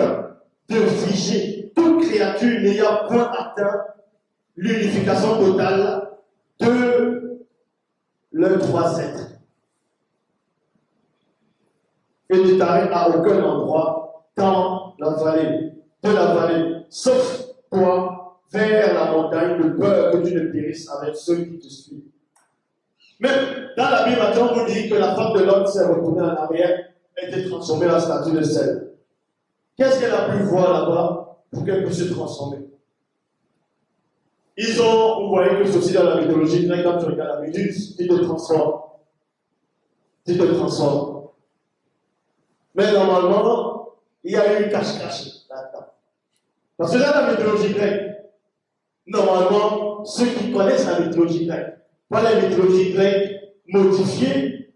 A: de figer toute créature n'ayant point atteint l'unification totale de leurs 3 êtres. Et ne t'arrête à aucun endroit dans la vallée, sauf toi, vers la montagne, de peur que tu ne périsses avec ceux qui te suivent. Même dans la Bible, on vous dit que la femme de l'homme s'est retournée en arrière et était transformée en statue de sel. Qu'est-ce qu'elle a pu voir là-bas pour qu'elle puisse se transformer? Vous voyez que ceci dans la mythologie grecque, quand tu regardes la méduse, tu te transformes. Mais normalement, il y a eu une cache-cache là-dedans. Parce que dans la mythologie grecque, normalement, ceux qui connaissent la mythologie grecque, pas la mythologie grecque modifiée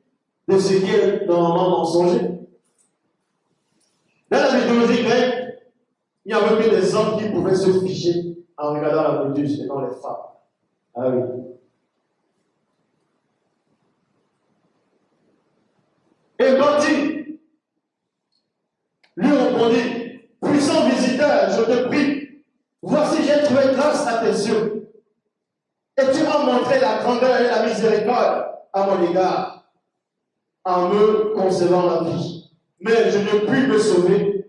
A: de ce qui est normalement mensonger. Dans la mythologie grecque, il n'y avait que des hommes qui pouvaient se figer en regardant la méduse et non les femmes. Ah oui. Et Boti lui répondit, puissant visiteur, je te prie, voici j'ai trouvé grâce à tes yeux. Et tu m'as montré la grandeur et la miséricorde à mon égard, en me concevant la vie. Mais je ne puis me sauver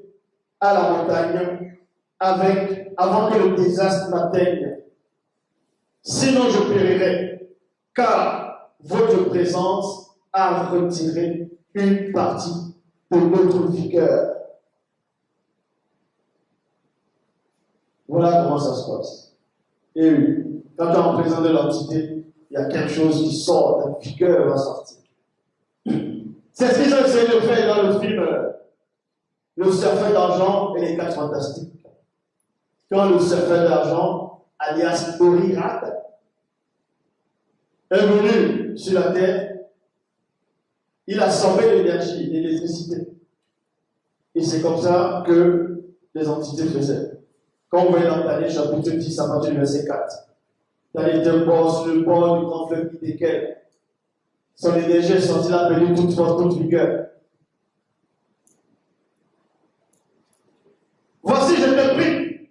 A: à la montagne avant que le désastre m'atteigne. Sinon je périrai, car votre présence a retiré une partie de notre vigueur. Voilà comment ça se passe. Et oui, quand tu es en présence de l'entité, il y a quelque chose qui sort, ta vigueur va sortir. C'est ce qu'ils ont essayé de faire dans le film Le Surfeur d'argent et les 4 fantastiques. Quand le surfeur d'argent, alias Orirat, est venu sur la terre, il a semé l'énergie, l'électricité. Et c'est comme ça que les entités faisaient. Quand vous voyez dans Daniel chapitre 10 à partir du verset 4, Daniel était sur le bord du grand fleuve Hiddekel. Son énergie est sortie là, appelée toute force, toute vigueur. Voici, je te prie.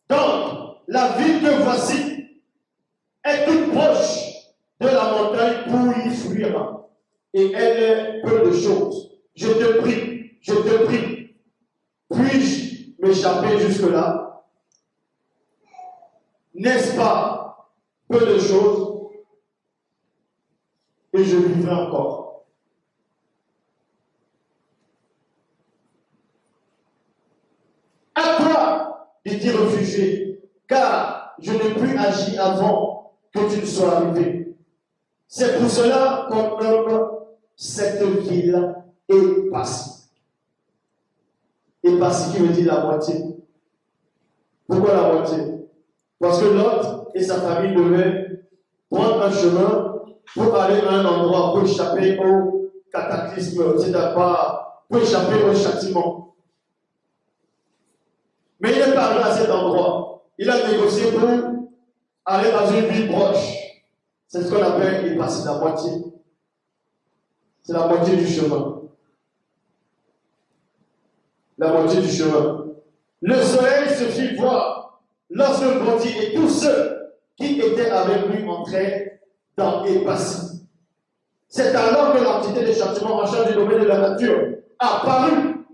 A: Donc, la ville que voici est toute proche de la montagne pour y fuir. Et elle est peu de choses. Je te prie. Puis-je m'échapper jusque-là? N'est-ce pas peu de choses? Et je vivrai encore. À toi, dit-il réfugié, car je n'ai plus agi avant que tu ne sois arrivé. C'est pour cela qu'on nomme cette ville et passe. et Passi qui veut dire la moitié. Pourquoi la moitié? Parce que Lot et sa famille devaient prendre un chemin pour aller à un endroit pour échapper au cataclysme, c'est-à-dire pour échapper au châtiment. Mais il n'est pas arrivé à cet endroit. Il a négocié pour aller dans une ville proche. C'est ce qu'on appelle, il passe la moitié. C'est la moitié du chemin. La moitié du chemin. Le soleil se fit voir lorsque le bandit et tous ceux qui étaient avec lui entraient dans Épassi. C'est alors que l'entité des châtiments en charge du domaine de la nature apparut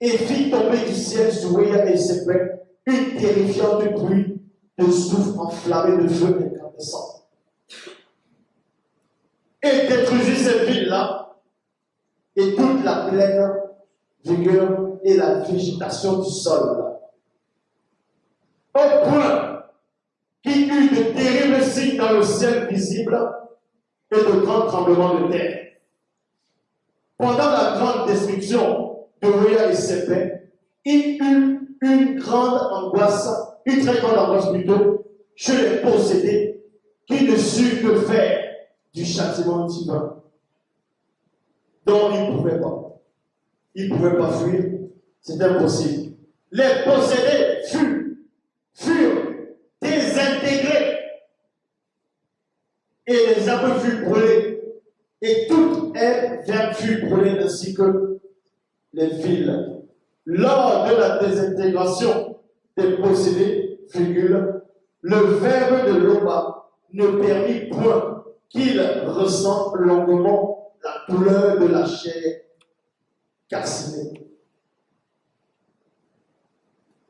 A: et fit tomber du ciel sur Wéa et ses pères une terrifiante pluie de souffle enflammé de feu incandescent. Et détruisit cette ville-là et toute la plaine vigueur et la végétation du sol. Au point qu'il y eut de terribles signes dans le ciel visible et de grands tremblements de terre. Pendant la grande destruction de Wéa et ses pères, il y eut une grande angoisse, une très grande angoisse plutôt, chez les possédés qui ne surent que faire du châtiment divin. Donc ils ne pouvaient pas. Ils ne pouvaient pas fuir. C'était impossible. Les possédés furent désintégrés et les arbres furent brûlés et toute herbe fut brûlée ainsi que les villes. Lors de la désintégration des possédés, le verbe de l'Oba ne permit point qu'il ressent longuement la douleur de la chair calcinée.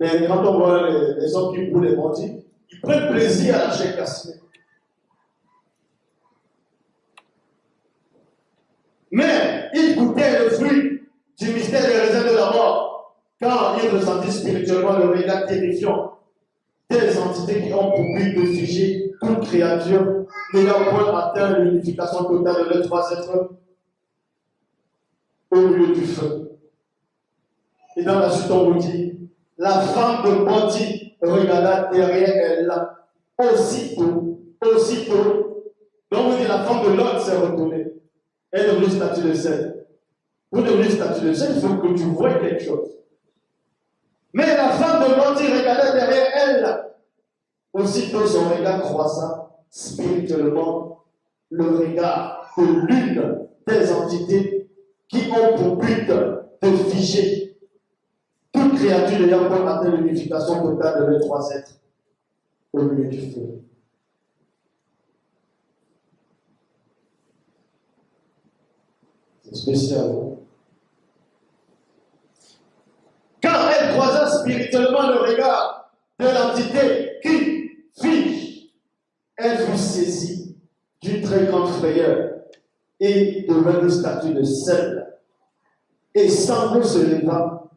A: Mais quand on voit les hommes qui brûlent les bandits, ils prennent plaisir à la chair calcinée. Mais ils goûtaient le fruit du mystère des raisins de la mort quand ils ressentirent spirituellement le regard terrifiant des entités qui ont pour but de figer toute créature n'ayant point atteint l'unification totale de leurs trois êtres au milieu du feu. Et dans la suite, on vous dit, la femme de bandit regarda derrière elle, aussitôt. Donc vous dites, la femme de Lot s'est retournée. Elle est devenue statue de sel. Pour devenir statue de sel, il faut que tu vois quelque chose. Mais la femme de bandit regardait derrière elle. Aussitôt son regard croissa spirituellement le regard de l'une des entités qui ont pour but de figer toute créature n'ayant pas atteint l'unification totale de leurs trois êtres au milieu du feu. C'est spécial. Hein? Quand elle croisa spirituellement le regard de l'entité qui fige, elle fut saisie d'une très grande frayeur et devint une statue de sel. Et Sango se leva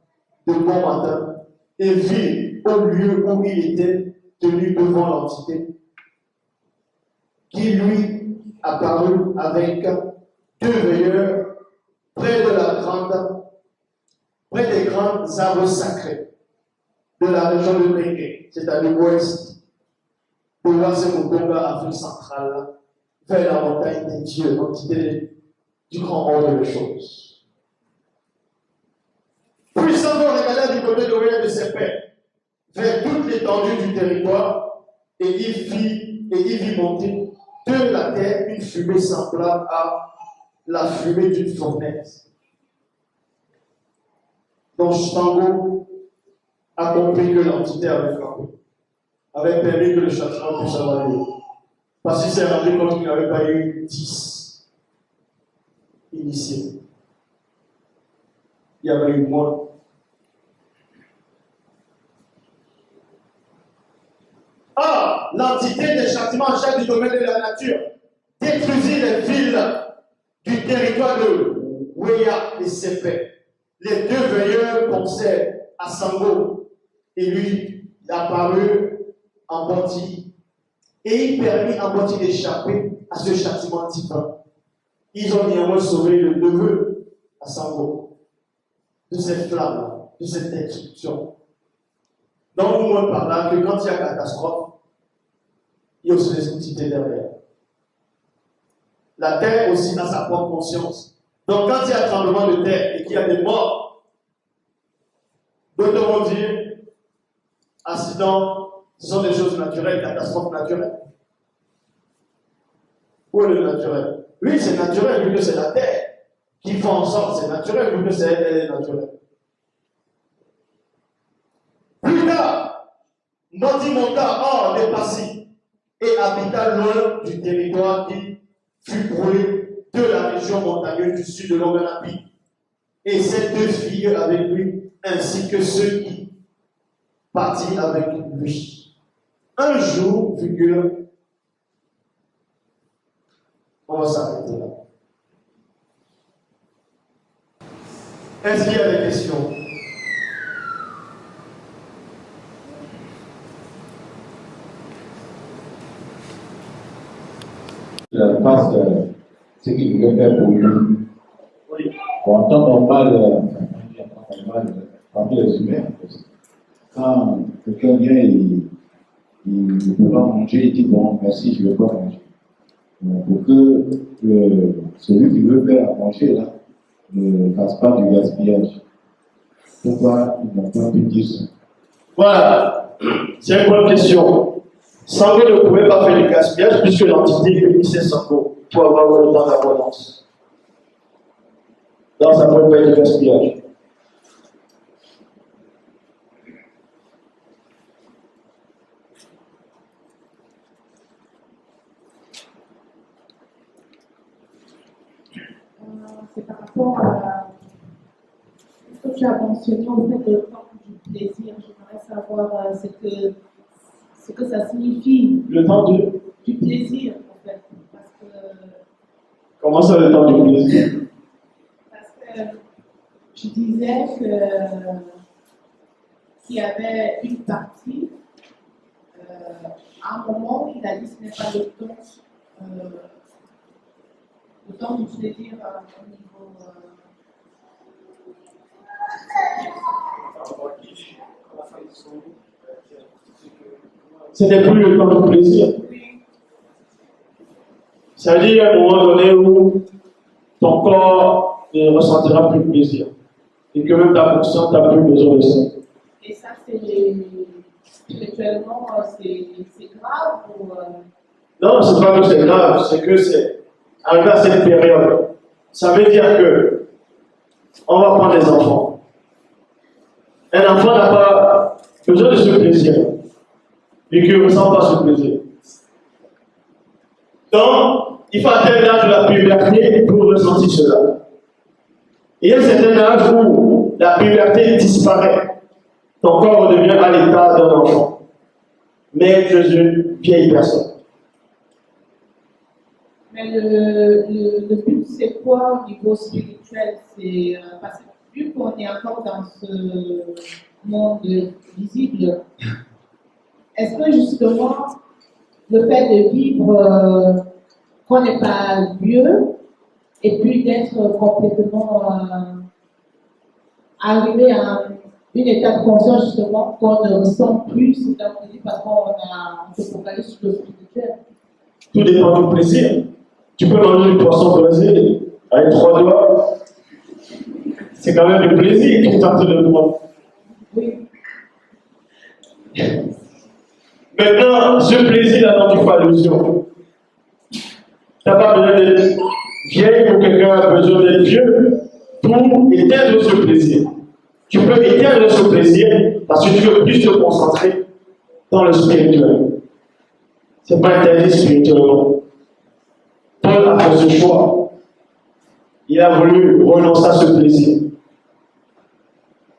A: de bon matin et vit au lieu où il était tenu devant l'entité qui lui apparut avec deux veilleurs près des grands arbres sacrés de la région de Bengue, c'est-à-dire l'ouest de l'Ouest-Mukonga, Afrique centrale, vers la montagne des dieux, l'entité du grand ordre des choses. Puis Sango regardait du côté de l'ouest de ses pères, vers toute l'étendue du territoire, et il vit monter de la terre une fumée semblable à la fumée d'une fournaise. Donc Sango a compris que l'entité avait frappé, avait permis que le châtiment puisse avoir lieu. Parce qu'il s'est rendu compte qu'il n'avait pas eu 10 initiés. Il y avait eu moins. Or, l'entité des châtiments en charge du domaine de la nature détruisit les villes du territoire de Wéa et Sépé. Les deux veilleurs pensaient à Sango et lui apparut en bandit et il permit à bandit d'échapper à ce châtiment divin. Ils ont néanmoins sauvé le neveu à Sango de cette flamme. de cette destruction. Donc, vous montre par là que quand il y a catastrophe, il y a aussi des entités derrière. La terre aussi a sa propre conscience. Donc, quand il y a un tremblement de terre et qu'il y a des morts, d'autres vont dire accidents, ce sont des choses naturelles, catastrophes naturelles. Où est le naturel? Oui, c'est naturel vu que c'est la terre qui fait en sorte, c'est naturel vu que c'est elle est naturelle. Plus tard, Nodi monta hors des Passy et habita loin du territoire qui fut brûlé de la région montagneuse du sud de l'Onganapi. Et ses 2 filles avec lui, ainsi que ceux qui partirent avec lui. Un jour, virgule, on va s'arrêter là. Est-ce qu'il y a des questions?
B: Je pense que ce qu'il voulait faire pour lui.
A: Oui.
B: En temps normal, parmi les humains, quand quelqu'un vient et il peut pas manger, il dit bon, merci, je ne vais pas manger. Donc, pour que celui qui veut faire à manger là ne fasse pas du gaspillage. Pourquoi ils n'ont pas pu dire ça?
A: Voilà, c'est une bonne question. Sango ne pouvait pas faire du gaspillage puisque l'entité unissait Sango pour avoir le temps d'abondance. Donc ça ne pouvait pas être du gaspillage.
C: C'est par rapport à ce que tu as mentionné au fait de le temps du plaisir. J'aimerais savoir ce que ça signifie.
A: Le temps
C: du plaisir, en fait. Parce que,
A: comment ça, le temps du plaisir?
C: parce que je disais qu'il y avait une partie, à un moment, il a dit que ce n'est pas le temps du plaisir au niveau.
A: Ce n'est plus le temps du plaisir. C'est-à-dire à un moment donné où ton corps ne ressentira plus de plaisir. Et que même ta conscience n'a plus besoin de ça.
C: Et ça, spirituellement, c'est grave ou.
A: Non, c'est pas que c'est grave, c'est que c'est arrivé à cette période. Ça veut dire que on va prendre des enfants. Un enfant n'a pas besoin de ce plaisir. Et qu'il ne ressent pas ce plaisir. Donc, il faut atteindre l'âge de la puberté pour ressentir cela. Il y a un certain âge où la puberté disparaît. Ton corps redevient à l'état d'un enfant. Mais tu es une vieille personne.
C: Mais le but, c'est quoi au niveau spirituel? C'est parce que vu qu'on est encore dans ce monde visible, est-ce que justement le fait de vivre qu'on n'est pas vieux et puis d'être complètement arrivé à une étape de conscience justement qu'on ne ressent plus cet plaisir parce qu'on se focalise sur le spirituel?
A: Tout dépend du plaisir. Tu peux manger du poisson braisé avec 3 doigts. C'est quand même le plaisir qui tente de prendre.
C: Oui.
A: Maintenant, ce plaisir-là dont tu fais allusion, tu n'as pas besoin d'être vieille ou quelqu'un a besoin d'être vieux pour éteindre ce plaisir. Tu peux éteindre ce plaisir parce que tu veux plus te concentrer dans le spirituel. Ce n'est pas interdit spirituellement. Paul a fait ce choix. Il a voulu renoncer à ce plaisir.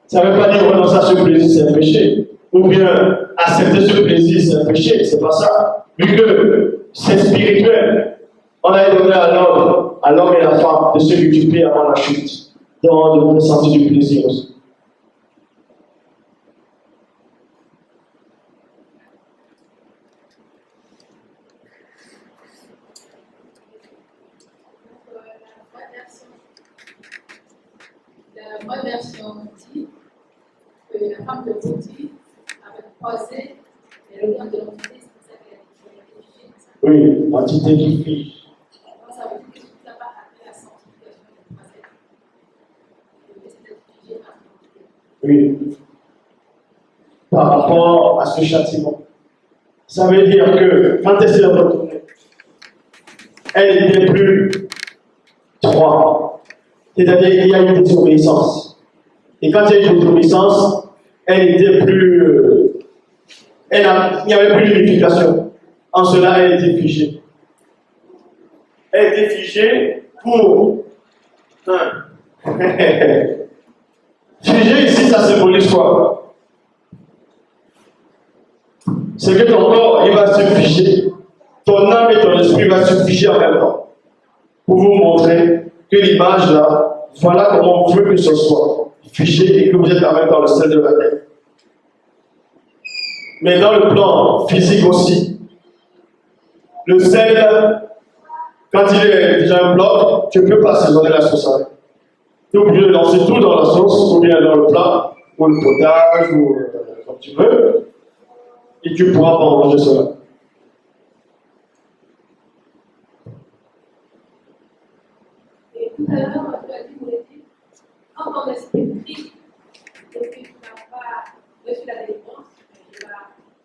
A: Ça ne veut pas dire renoncer à ce plaisir, c'est un péché. Ou bien accepter ce plaisir, c'est un péché. C'est pas ça. Vu que c'est spirituel, on a donné à l'homme et à la femme, de se occuper avant la chute, dans de ressentir du plaisir aussi.
D: La vraie version dit femme de Gauthier avait croisé les regards de l'entité, c'est pour ça qu'elle a été figée.
A: Oui, l'entité qui fige.
D: Donc ça veut dire que Jésus n'a pas appelé la sanctification de croisette. Il devait s'être figé par l'entité.
A: Oui. Par rapport à ce châtiment. Ça veut dire que quand elle s'est retournée, elle n'était plus 3. C'est-à-dire qu'il y a une désobéissance. Et quand il y a une désobéissance, elle n'était plus. Il n'y avait plus d'unification. En cela, elle était figée. Elle était figée pour. Figée ici, ça symbolise quoi? C'est que ton corps, il va se figer. Ton âme et ton esprit vont se figer en même temps. Pour vous montrer que l'image là, voilà comment on veut que ce soit figé et que vous êtes en même temps le sel de la terre. Mais dans le plan physique aussi, le sel, quand il est déjà un bloc, tu ne peux pas assaisonner la sauce avec. Tu es obligé de lancer tout dans la sauce, ou bien dans le plat, ou le potage, ou comme tu veux. Et tu ne pourras pas manger cela.
D: Et tout à l'heure, tu as dit, Mouleti, quand ton esprit crie, et que tu n'as pas reçu la délivrance, tu vas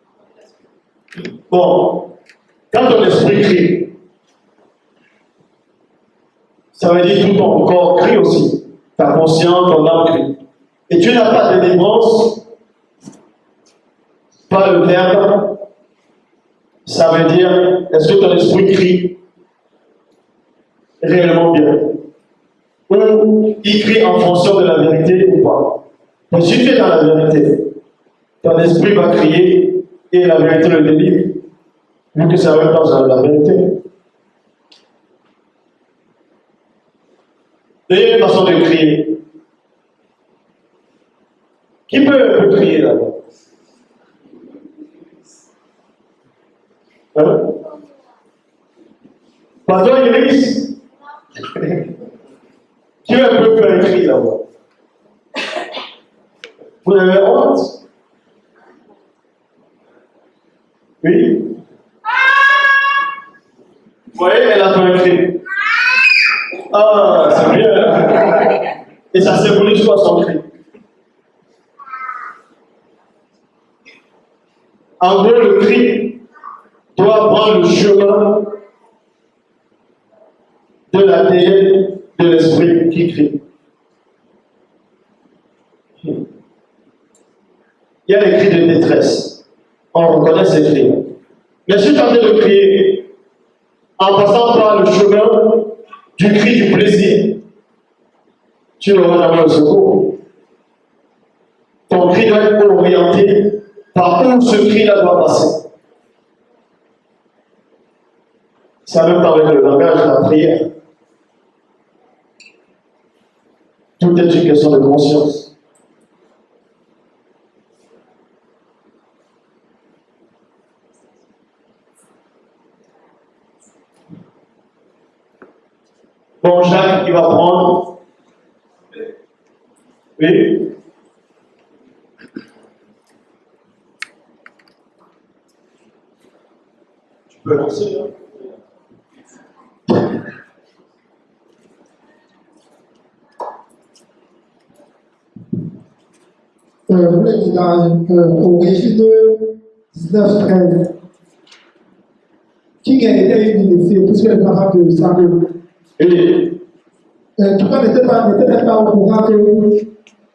D: en relation.
A: Bon, quand ton esprit crie, ça veut dire que tout ton corps crie aussi. Ta conscience, ton âme crie. Et tu n'as pas de délivrance. Pas le verbe, ça veut dire, est-ce que ton esprit crie réellement bien? Ou il crie en fonction de la vérité ou pas? Mais si tu es dans la vérité, ton esprit va crier et la vérité le délivre, vu que ça va dans la vérité. Il y a une façon de crier. Qui peut crier là-bas? Hein? Pasteur Iris, qui peut faire un cri là-bas? Vous avez honte? Oui? Vous voyez, elle a fait un cri. Ah, c'est bien. Et ça symbolise quoi son cri? En gros, le cri doit prendre le chemin de la terre, de l'esprit qui crie. Il y a les cris de détresse. On reconnaît ces cris. Mais si tu es en train de crier en passant par le chemin du cri du plaisir, tu n'auras jamais le secours. Ton cri doit être orienté par où ce cri-là doit passer. Ça même pas avec le langage de la prière. Tout est une question de conscience. Bon, Jacques, il va prendre. Oui. Tu peux lancer, là.
E: Vous voulez dire au régime de 1913, qui était une lycée, puisque les enfants de Samuel. Tout le monde n'était pas au courant que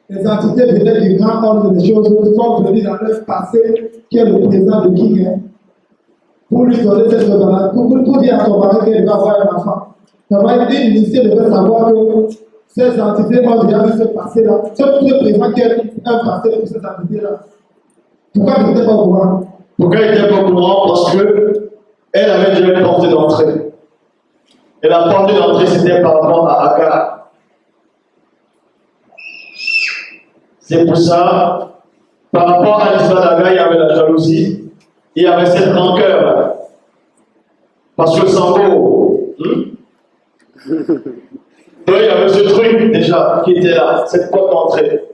E: les entités venaient du grand ordre des choses sont venues dans leur passé, qui est le présent de King, pour lui donner cette révélation, pour dire à son mari qu'elle va avoir un enfant. Normalement, une lycée devait savoir que ces entités ont déjà vu ce passé-là. Ce présent qui est un passé pour ces entités-là. Pourquoi il n'était pas au courant?
A: Pourquoi il n'était pas au courant? Parce qu'elle avait déjà une portée d'entrée. Et la portée d'entrée, c'était par rapport à Agar. C'est pour ça, par rapport à l'histoire d'Agar, il y avait la jalousie, il y avait cette rancœur. Parce que Sambo, donc il y avait ce truc déjà qui était là, cette porte d'entrée.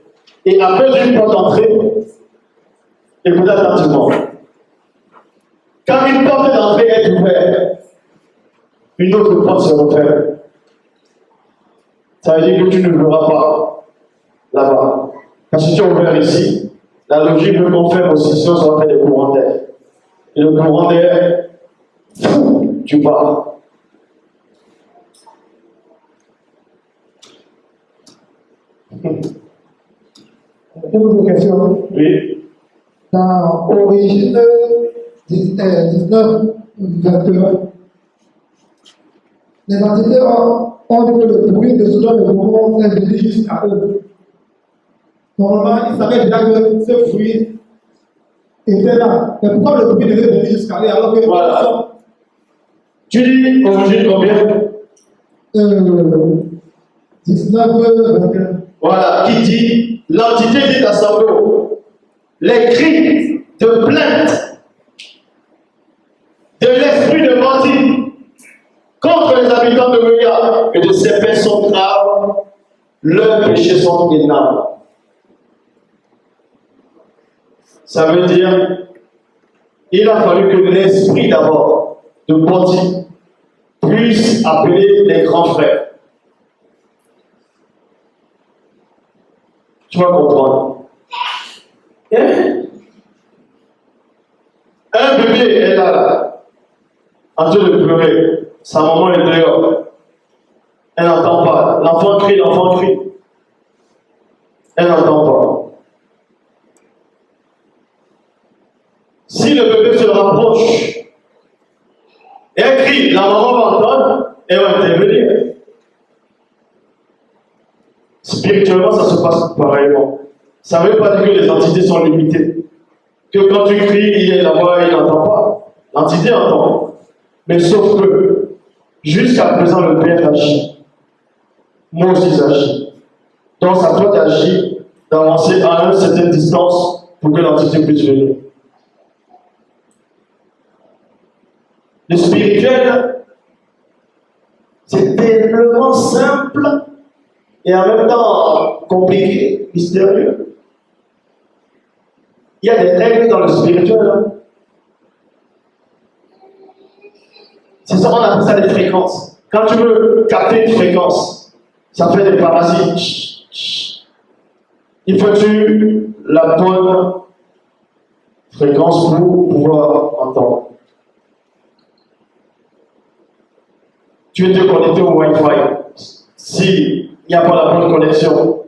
A: Et à peine une porte d'entrée, écoutez attentivement. Quand une porte d'entrée est ouverte, une autre porte se referme. Ça veut dire que tu ne verras pas là-bas. Parce que si tu es ouvert ici, la logique veut qu'on ferme aussi, sinon ça va faire des courants d'air. Et le courant d'air, tu pars.
E: Je vous pose une question.
A: Oui.
E: Dans Origine 19, 21, les entités ont dit que le bruit de Sodome et Gomorrhe est venu jusqu'à eux. Normalement, ils savaient déjà que ce bruit était là. Mais pourquoi le bruit devait venir jusqu'à eux alors que
A: Voilà. Tu dis origine combien?
E: 19, 21.
A: Voilà, qui dit l'entité dit à Sango, les cris de plainte de l'esprit de menti contre les habitants de Moya et de ces personnes graves, leurs péchés sont énormes. Ça veut dire, il a fallu que l'esprit d'abord de menti puisse appeler les grands frères. Tu vas comprendre. Un bébé est là, en train de pleurer. Sa maman est dehors. Elle n'entend pas. L'enfant crie, Elle n'entend pas. Si le bébé se rapproche et elle crie, la maman va entendre et va intervenir. Spirituellement, ça se passe pareillement. Ça ne veut pas dire que les entités sont limitées. Que quand tu cries, il est là-bas et il n'entend pas. L'entité entend. Mais sauf que, jusqu'à présent, le Père agit. Moi aussi, j'agis. Donc, ça doit agir, d'avancer à une certaine distance pour que l'entité puisse venir. Le spirituel, c'est tellement simple et en même temps compliqué, mystérieux. Il y a des règles dans le spirituel. Hein? C'est ça, on appelle ça des fréquences. Quand tu veux capter une fréquence, ça fait des parasites. Il faut que tu la bonne fréquence pour pouvoir entendre. Tu es connecté au Wi-Fi. S'il n'y a pas la bonne connexion,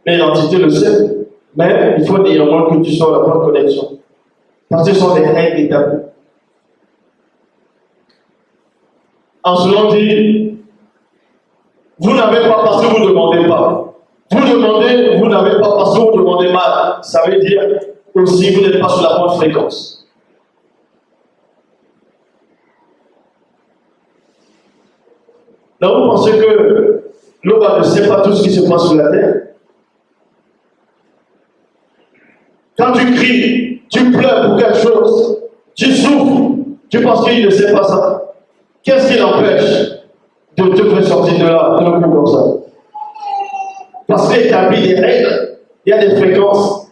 A: mais l'entité le sait, mais il faut néanmoins que tu sois la bonne connexion. Parce que ce sont des règles établies. En cela, dit, vous n'avez pas parce que vous ne demandez pas. Vous demandez, vous n'avez pas parce que vous demandez mal. Ça veut dire aussi que vous n'êtes pas sur la bonne fréquence. Donc vous pensez que l'homme ne sait pas tout ce qui se passe sur la terre? Quand tu cries, tu pleures pour quelque chose, tu souffres, tu penses qu'il ne sait pas ça. Qu'est-ce qui l'empêche de te faire sortir de là d'un coup comme ça? Parce qu'il établit des règles, il y a des fréquences.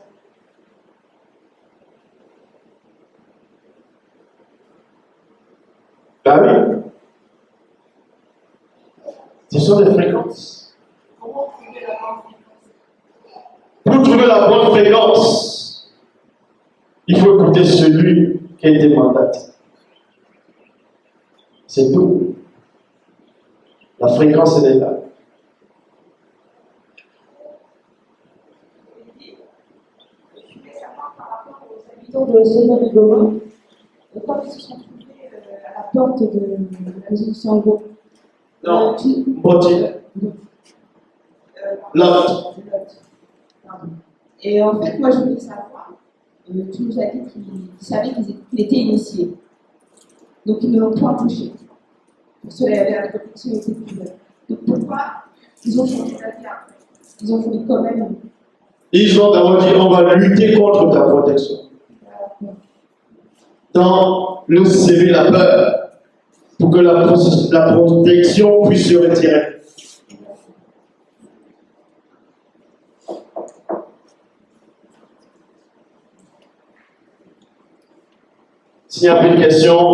A: Ben oui. Ce sont des fréquences.
D: Comment trouver la bonne fréquence?
A: Pour trouver la bonne fréquence, il faut écouter celui qui a été mandaté. C'est tout. La fréquence, elle est là.
F: Je voulais savoir par rapport aux habitants de Sodome et Gomorrhe, quand ils se sont trouvés à la porte de la maison de Sango.
A: Non, Boti. Lot.
F: Pardon. Et en fait, moi, je voulais savoir, tu nous as dit qu'ils savaient qu'il était initié. Donc, ils ne l'ont point touché. Pour cela, il y avait la protection était plus là. Donc, pourquoi ils ont changé d'avis après? Ils ont voulu quand même.
A: Ils ont d'abord dit on va lutter contre ta protection. Dans le semer la peur, pour que la protection puisse se retirer. S'il n'y a plus de questions,